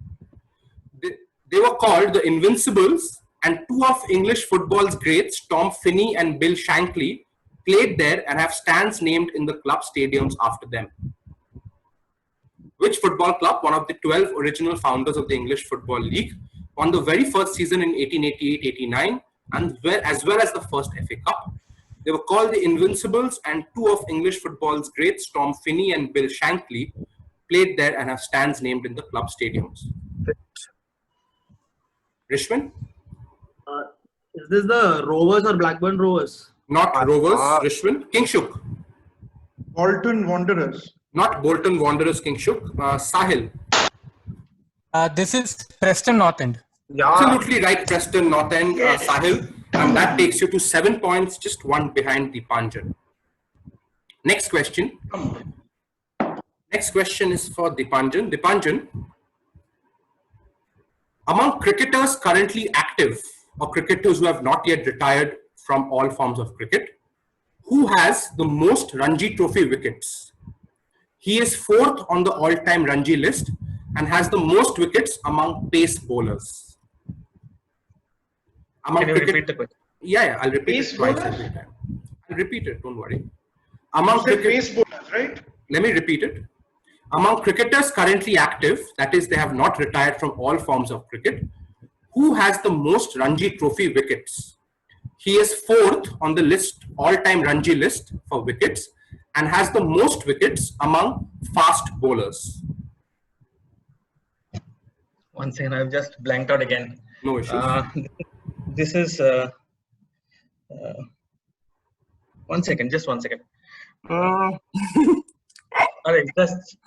They were called the Invincibles, and 2 of English football's greats, Tom Finney and Bill Shankly, played there and have stands named in the club stadiums after them. Which football club, one of the 12 original founders of the English Football League, won the very first season in 1888-89, and as well as the first FA Cup? They were called the Invincibles, and 2 of English football's greats, Tom Finney and Bill Shankly, played there and have stands named in the club stadiums. Rishwin? Is this the Rovers or Blackburn Rovers? Not Rovers, Rishwin. Kingshuk. Bolton Wanderers. Not Bolton Wanderers, Kingshuk. Sahil. This is Preston North End. Yeah. Absolutely right, Preston North End, Sahil. And that takes you to 7 points, just 1 behind Dipanjan. Next question. Next question is for Dipanjan. Dipanjan, among cricketers currently active or cricketers who have not yet retired from all forms of cricket, who has the most Ranji Trophy wickets? He is 4th on the all-time Ranji list and has the most wickets among pace bowlers. Can you repeat the question? Yeah, I'll repeat Pace it twice bowlers? every time. I'll repeat it, don't worry. You Among said cricket, pace bowlers, right? let me repeat it. Among cricketers currently active, that is, they have not retired from all forms of cricket, who has the most Ranji Trophy wickets? He is 4th on the list, all-time Ranji list for wickets, and has the most wickets among fast bowlers. One second, I've just blanked out again. No issues. This is one second, just 1 second. All right, just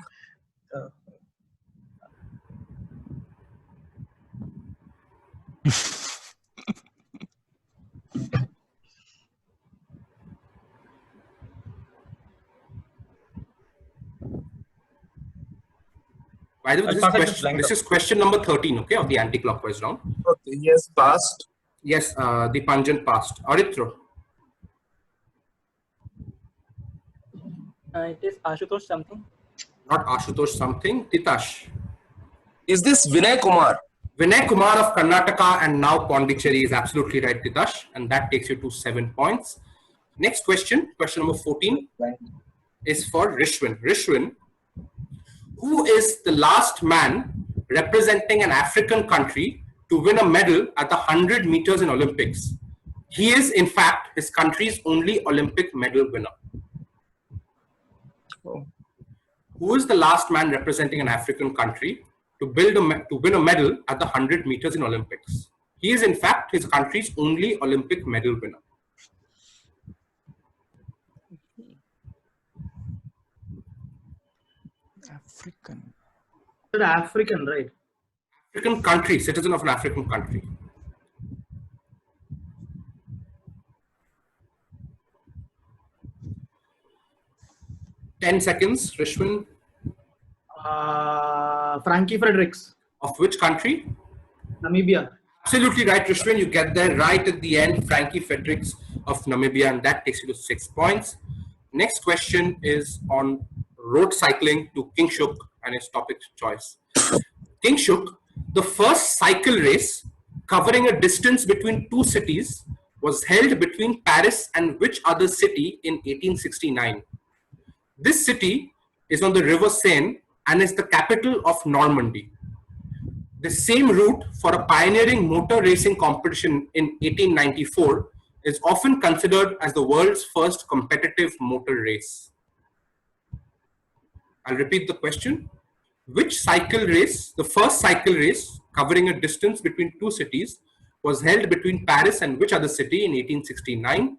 By the way, this is question number 13, okay, of the anti-clockwise round. Okay, yes, passed. Yes, the Panjan passed. Aritra. It is Ashutosh something. Not Ashutosh something. Titash. Is this Vinay Kumar? Vinay Kumar of Karnataka and now Pondicherry is absolutely right, Titash. And that takes you to 7 points. Next question, question number 14, is for Rishwin. Rishwin, who is the last man representing an African country to win a medal at the 100 meters in Olympics? He is, in fact, his country's only Olympic medal winner. Who is the last man representing an African country to win a medal at the 100 meters in Olympics? He is, in fact, his country's only Olympic medal winner. African. African, right? African country, citizen of an African country. Ten seconds, Rishwin. Frankie Fredericks, Of which country? Namibia. Absolutely right, Rishwin. You get there right at the end. Frankie Fredericks of Namibia, and that takes you to 6 points. Next question is on road cycling to Kingshuk and his topic choice. Kingshuk, the first cycle race covering a distance between 2 cities, was held between Paris and which other city in 1869? This city is on the River Seine and is the capital of Normandy. The same route for a pioneering motor racing competition in 1894 is often considered as the world's first competitive motor race. I'll repeat the question. Which cycle race, the first cycle race covering a distance between two cities, was held between Paris and which other city in 1869?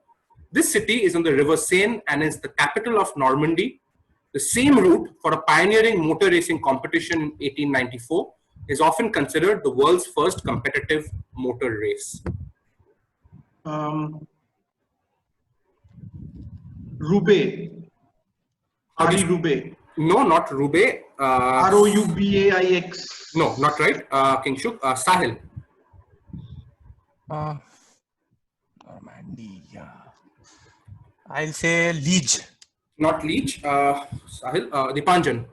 This city is on the River Seine and is the capital of Normandy. The same route for a pioneering motor racing competition in 1894 is often considered the world's first competitive motor race. Roubaix. Paris-Roubaix. No, not Roubaix. Roubaix. No, not right. Kingshuk. Sahil. Normandy. Yeah. I'll say Liege. Not Leech. Sahil. Dipanjan.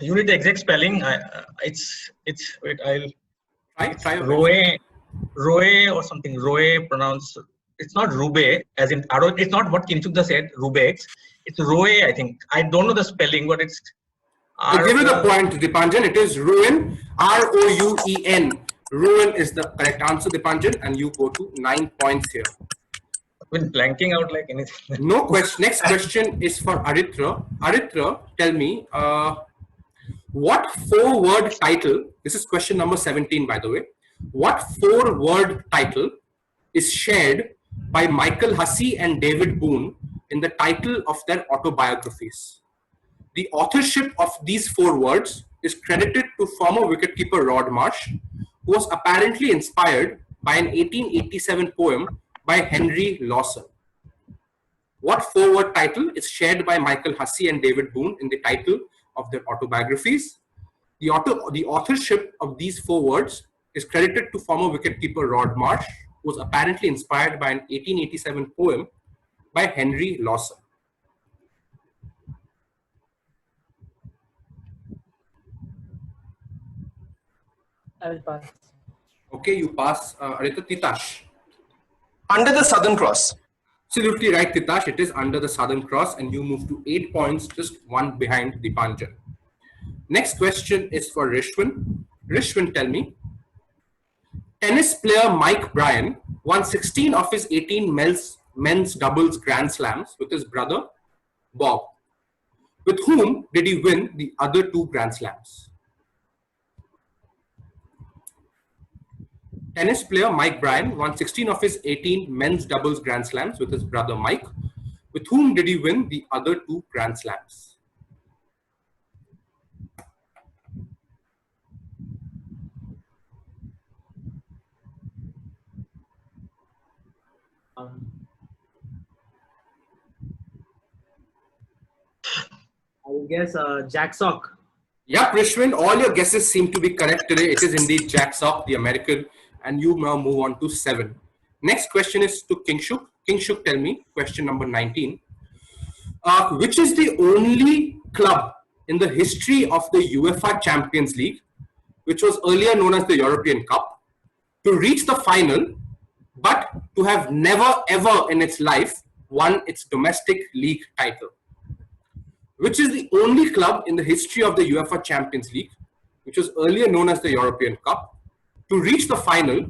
You need the exact spelling. It's wait. Try your Roe or something. Roe pronounced. It's not Roubaix, as in it's not what Kinshuk just said. Roubaix. It's Roe. I think. I don't know the spelling, but it's. I'll give you the point, Dipanjan. It is Rouen. R-O-U-E-N. Rouen is the correct answer, Dipanjan, and you go to 9 points here. I've been blanking out like anything. No question. Next question is for Aritra. Aritra, tell me, what 4-word title, this is question number 17 by the way, what 4-word title is shared by Michael Hussey and David Boone in the title of their autobiographies? The authorship of these 4 words is credited to former wicketkeeper Rod Marsh, who was apparently inspired by an 1887 poem by Henry Lawson. What 4-word title is shared by Michael Hussey and David Boone in the title of their autobiographies? The authorship of these 4 words is credited to former wicketkeeper Rod Marsh, who was apparently inspired by an 1887 poem by Henry Lawson. I will pass. Okay, you pass. Arita. Titash. Under the Southern Cross. Absolutely right, Titash. It is under the Southern Cross, and you move to 8 points, just 1 behind Dipanjan. Next question is for Rishwin. Rishwin, tell me. Tennis player Mike Bryan won 16 of his 18 men's doubles Grand Slams with his brother Bob. With whom did he win the other 2 Grand Slams? Tennis player Mike Bryan won 16 of his 18 men's doubles Grand Slams with his brother Mike. With whom did he win the other 2 Grand Slams? I guess Jack Sock. Yep, Rishwin, all your guesses seem to be correct today. It is indeed Jack Sock, the American, and you now move on to 7. Next question is to Kingshuk. Kingshuk, tell me, question number 19. Which is the only club in the history of the UEFA Champions League, which was earlier known as the European Cup, to reach the final, but to have never ever in its life won its domestic league title? Which is the only club in the history of the UEFA Champions League, which was earlier known as the European Cup, to reach the final,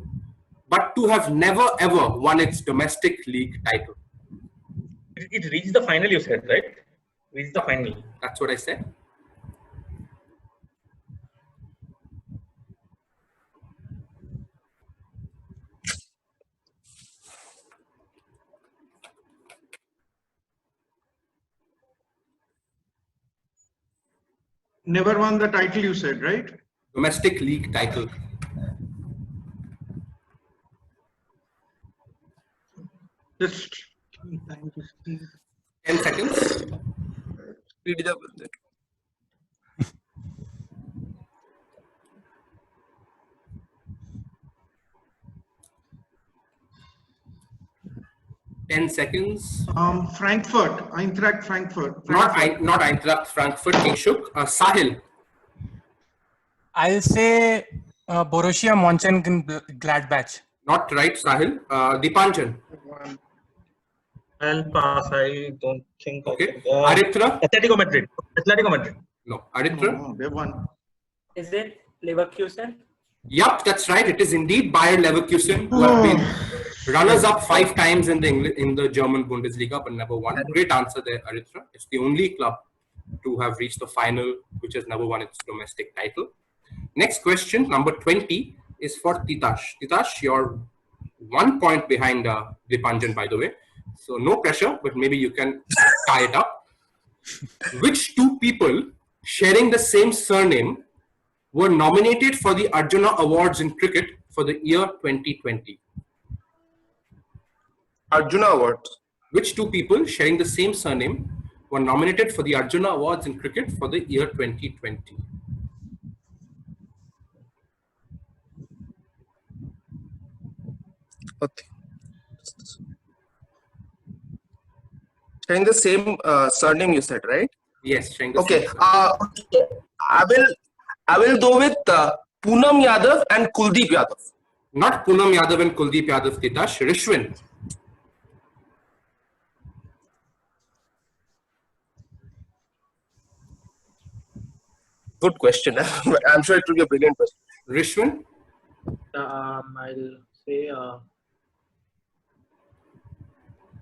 but to have never ever won its domestic league title? It reached the final, you said, right? Reached the final. That's what I said. Never won the title, you said, right? Domestic league title. Just give me time to see. 10 seconds. Speed it up with it. 10 seconds. Frankfurt, Eintracht Frankfurt. Not Eintracht Frankfurt, Kingshuk. Sahil. I'll say Borussia Mönchengladbach. Not right, Sahil. Dipanjan. I'll pass. I don't think. Okay. Aritra. Atletico Madrid. Atletico Madrid. No. Aritra. No, they won. Is it Leverkusen? Yup, that's right. It is indeed Bayer Leverkusen, who have been runners-up 5 times in the German Bundesliga, but never won. Great answer there, Aritra. It's the only club to have reached the final, which has never won its domestic title. Next question, number 20, is for Titash. Titash, you're 1 point behind Dipanjan, by the way. So no pressure, but maybe you can tie it up. Which two people sharing the same surname were nominated for the Arjuna Awards in cricket for the year 2020? Arjuna Award. Which two people sharing the same surname were nominated for the Arjuna Awards in cricket for the year 2020? Okay. Sharing the same surname, you said, right? Yes, sharing the Okay. same I will go with Poonam Yadav and Kuldeep Yadav. Not Poonam Yadav and Kuldeep Yadav, Titash. Rishwin. Good question. I'm sure it will be a brilliant question. Rishwin. I'll say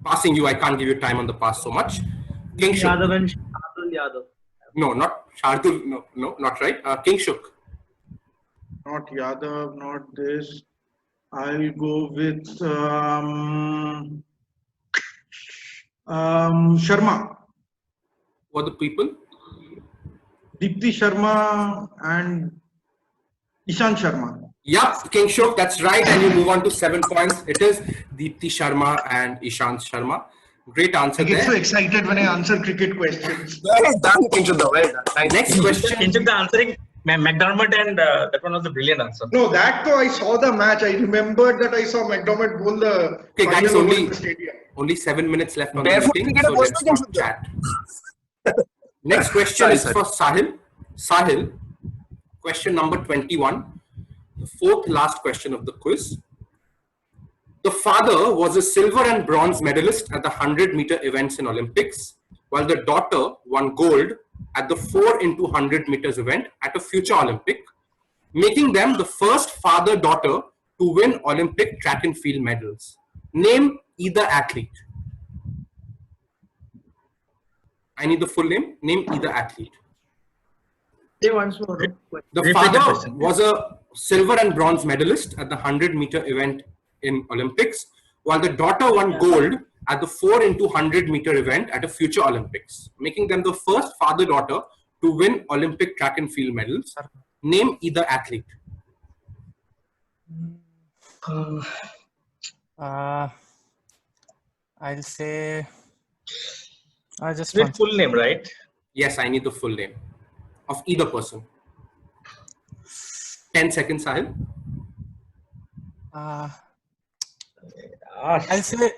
Passing you, I can't give you time on the pass so much. Kingshuk. Yadav and Shardul Yadav. No, not Shardul. No, not right. Kingshuk. Not Yadav, not this. I'll go with Sharma. What the people? Deepti Sharma and Ishan Sharma. Yup, Kingshuk, that's right. And you move on to 7 points. It is Deepti Sharma and Ishant Sharma. Great answer I get so there. excited when I answer cricket questions. Well done, Kinshuk. Well done. Nice. Next question. Kinshuk, the answering McDermott, and that one was a brilliant answer. No, that though I saw the match. I remembered that I saw McDermott bowl the Okay, guys, final over in the stadium. only 7 minutes left on the Barefoot meeting, cricketer so was let's the not chat. Next question is for Sahil. Sahil, question number 21, the fourth last question of the quiz. The father was a silver and bronze medalist at the 100-meter events in Olympics, while the daughter won gold at the 4 into 100 meters event at a future Olympic, making them the first father-daughter to win Olympic track and field medals. Name either athlete. I need the full name. Name either athlete. Say once more. The Repeat the father question. was a silver and bronze medalist at the 100-meter event in Olympics, while the daughter won gold at the 4 into 100-meter event at a future Olympics, making them the first father-daughter to win Olympic track and field medals. Name either athlete. I'll say. I just With want. full name, right? Yes, I need the full name of either person. 10 seconds, Sahil. I'll say.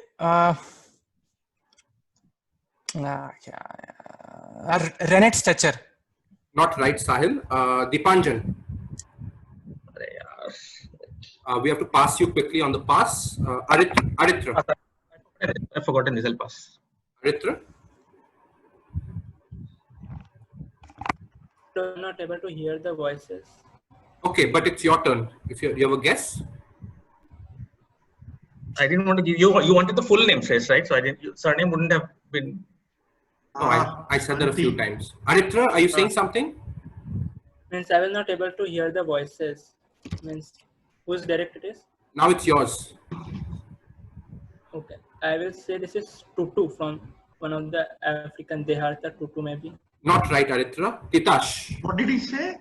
Renate Stetcher. Not right, Sahil. Dipanjan. We have to pass you quickly on the pass. Aritra. I've forgotten this. I'll pass. Aritra. I'm not able to hear the voices. Okay, but it's your turn. If you have a guess. I didn't want to give you. You wanted the full name, Fresh, right? So I didn't. Surname wouldn't have been. No, I said that a few times. Aritra, are you saying something? Means I was not able to hear the voices. Means whose direct it is? Now it's yours. Okay. I will say this is Tutu from one of the African Deharta Tutu maybe. Not right, Aritra. Titash. What did he say?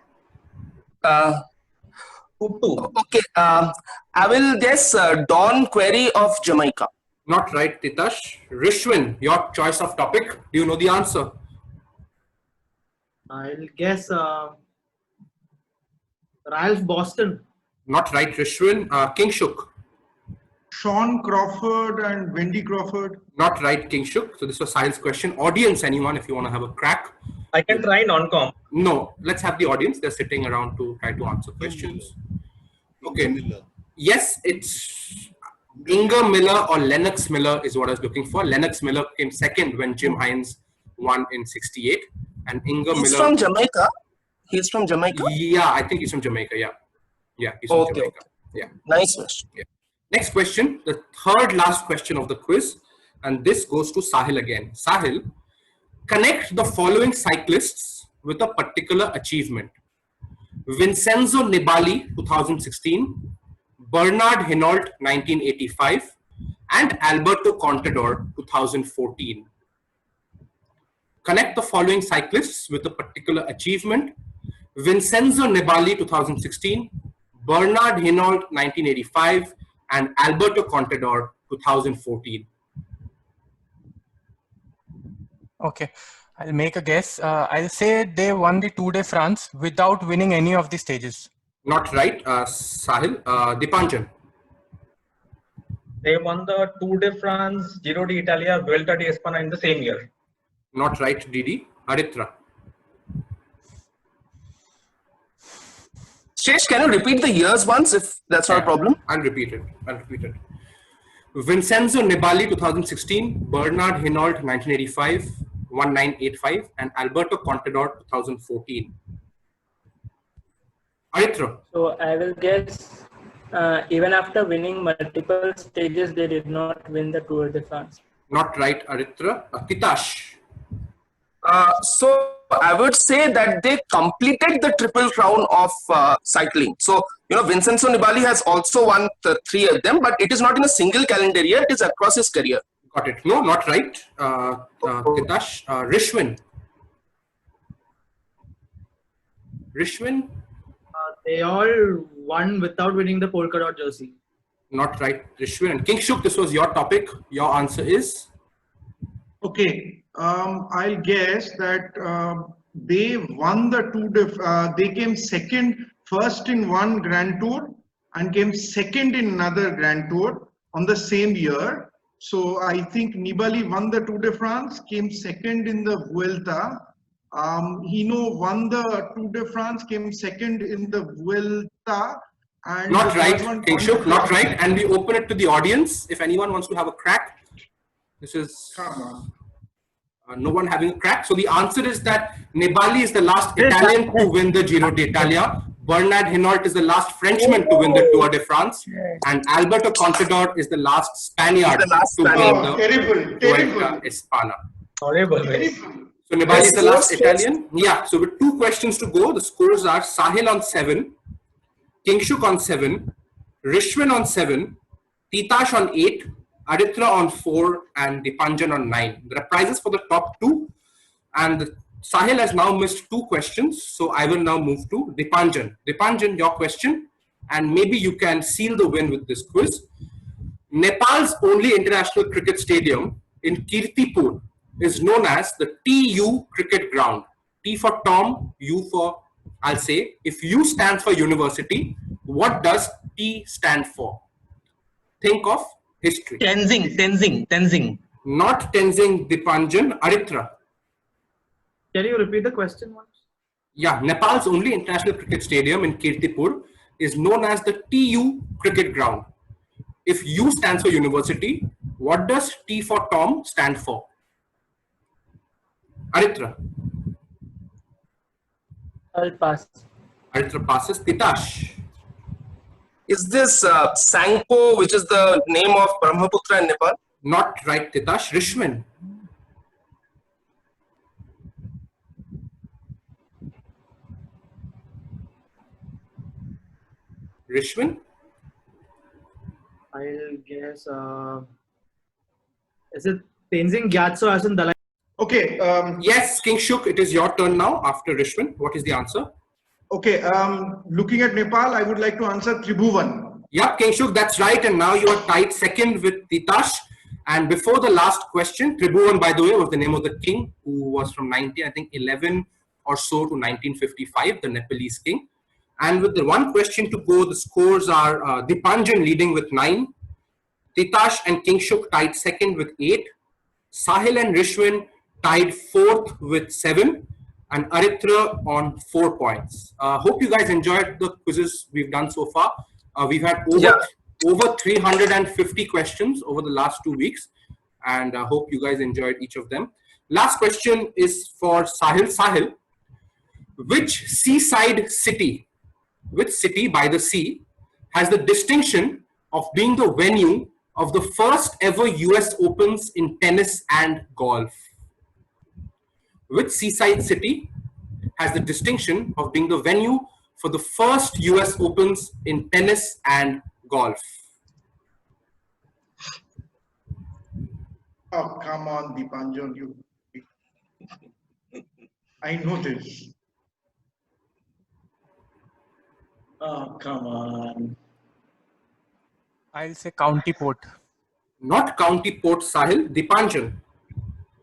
Okay. I will guess Don Query of Jamaica. Not right, Titash. Rishwin, your choice of topic. Do you know the answer? I'll guess Ralph Boston. Not right, Rishwin. Kingshuk. Sean Crawford and Wendy Crawford. Not right, Kingshuk. So this was Sahil's question. Audience, anyone, if you want to have a crack. I can try non-com. No, let's have the audience. They're sitting around to try to answer questions. Okay. Yes, it's Inger Miller or Lennox Miller is what I was looking for. Lennox Miller came second when Jim Hines won in '68, and Inger He's Miller. from Jamaica. He's from Jamaica. Yeah, I think he's from Jamaica. Yeah, he's from Jamaica. Yeah. Nice question. Yeah. Next question, the third last question of the quiz, and this goes to Sahil again. Sahil, Connect the following cyclists with a particular achievement. Vincenzo Nibali, 2016, Bernard Hinault, 1985, and Alberto Contador, 2014. Connect the following cyclists with a particular achievement. Vincenzo Nibali, 2016, Bernard Hinault, 1985, and Alberto Contador, 2014. Okay, I'll make a guess. I'll say they won the Tour de France without winning any of the stages. Not right, Sahil. Dipanjan. They won the Tour de France, Giro d'Italia, Vuelta di España in the same year. Not right, Didi. Aritra. Shesh, can you repeat the years once if that's not a problem? I'll repeat it. Vincenzo Nibali, 2016, Bernard Hinault, 1985, 1985, and Alberto Contador, 2014. Aritra. So I will guess even after winning multiple stages, they did not win the Tour de France. Not right, Aritra. Titash. So I would say that they completed the Triple Crown of cycling. So, Vincenzo Nibali has also won the 3 of them, but it is not in a single calendar year. It is across his career. Got it. No, not right. Titash. Rishwin. Rishwin. They all won without winning the polka dot jersey. Not right, Rishwin. And Kingshuk, this was your topic. Your answer is? Okay, I'll guess that they won the they came first in one Grand Tour and came second in another Grand Tour on the same year. So I think Nibali won the Tour de France, came second in the Vuelta. Hino won the Tour de France, came second in the Vuelta. And not right, Kingshuk, not right. And we open it to the audience. If anyone wants to have a crack, this is no one having a crack. So the answer is that Nibali is the last Italian to win the Giro d'Italia. Bernard Hinault is the last Frenchman to win the Tour de France. And Alberto Contador is the last Spaniard to win the Vuelta España. Horrible. So Nibali is the last Italian. Yeah, so with 2 questions to go, the scores are Sahil on 7, Kingshuk on 7, Rishwin on 7, Titash on 8, Aritra on 4, and Dipanjan on 9. There are prizes for the top 2, and Sahil has now missed 2 questions, so I will now move to Dipanjan. Dipanjan, your question, and maybe you can seal the win with this quiz. Nepal's only international cricket stadium in Kirtipur is known as the TU Cricket Ground. T for Tom, U for, I'll say, if U stands for university, what does T stand for? Think of history. Tenzing. Not Tenzing, Dipanjan. Aritra. Can you repeat the question once? Yeah, Nepal's only international cricket stadium in Kirtipur is known as the TU Cricket Ground. If U stands for university, what does T for Tom stand for? Aritra. I'll pass. Aritra passes. Titash. Is this Sangpo, which is the name of Brahmaputra in Nepal? Not right, Titash. Rishwin. Rishwin. I'll guess. Is it Tenzing Gyatso as in Dalai? Okay. Yes, Kingshuk, it is your turn now after Rishwin. What is the answer? Okay. Looking at Nepal, I would like to answer Tribhuvan. Yeah, Kingshuk, that's right. And now you are tied second with Titash. And before the last question, Tribhuvan, by the way, was the name of the king who was from 11 or so to 1955, the Nepalese king. And with the 1 question to go, the scores are Dipanjan leading with 9, Titash and Kingshuk tied second with 8, Sahil and Rishwin tied 4th with 7, and Aritra on 4 points. Hope you guys enjoyed the quizzes we've done so far. We've had over 350 questions over the last 2 weeks, and I hope you guys enjoyed each of them. Last question is for Sahil. Sahil, which city by the sea has the distinction of being the venue of the first ever US Opens in tennis and golf? which seaside city has the distinction of being the venue for the first US Opens in tennis and golf? Oh, come on, Deepanjan, you. I know this. Oh, come on. I'll say County Port. Not County Port, Sahil. Deepanjan.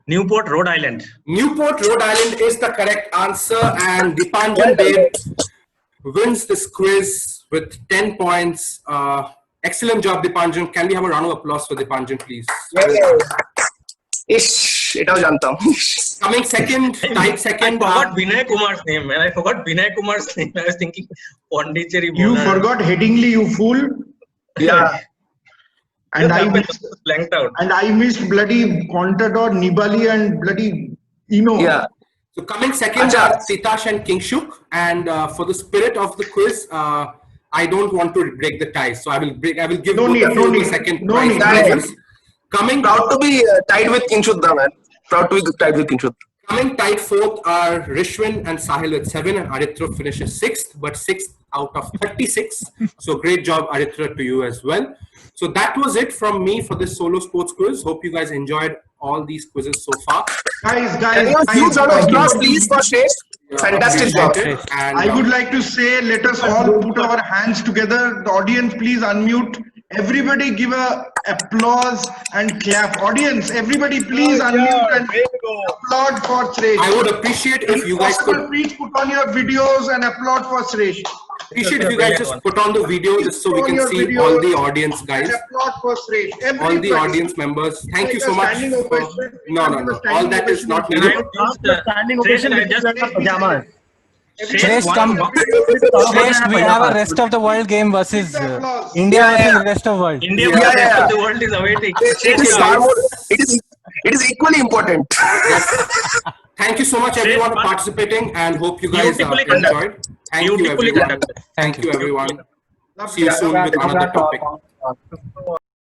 Newport, Rhode Island. Newport, Rhode Island is the correct answer, and Deepanjan Babe wins this quiz with 10 points. Excellent job, Deepanjan. Can we have a round of applause for Deepanjan, please? Ish, it was Jantam. Coming second, tied second. I forgot Vinay Kumar's name, man. I forgot Vinay Kumar's name. I was thinking Pondicherry. You forgot Headingley, you fool. Yeah. And I missed, blanked out. and I missed bloody Contador, Nibali, and bloody Eno. Yeah. So coming second are Titash and Kingshuk. And for the spirit of the quiz, I don't want to break the tie. So I will give the second prize. Coming Proud to be tied with Kinshudha, man. Proud to be tied with Kinshudha. Coming tied fourth are Rishwin and Sahil with 7, and Aritra finishes 6th, but 6th out of 36. So great job, Aritra, to you as well. So that was it from me for this solo sports quiz. Hope you guys enjoyed all these quizzes so far. Guys, Can you have huge round of applause, please, for Shresh? Fantastic job. And, I would like to say, let us all put our hands together. The audience, please unmute. Everybody give a applause and clap. Audience, everybody please unmute and applaud for Suresh. I would appreciate if you guys could please put on your videos and applaud for Suresh. appreciate if you guys just put on the video just so we can see all the audience guys. Applaud for Suresh. All the audience members. Thank you so much. No. All that is not needed. Standing ovation with your pajamas. Shresh, we have a rest of the world game versus India versus rest of world. India versus rest of the world is awaiting. It is equally important. Yes. Thank you so much everyone for participating, and hope you guys enjoyed. Thank you everyone. Thank you. Everyone. See you soon with another topic.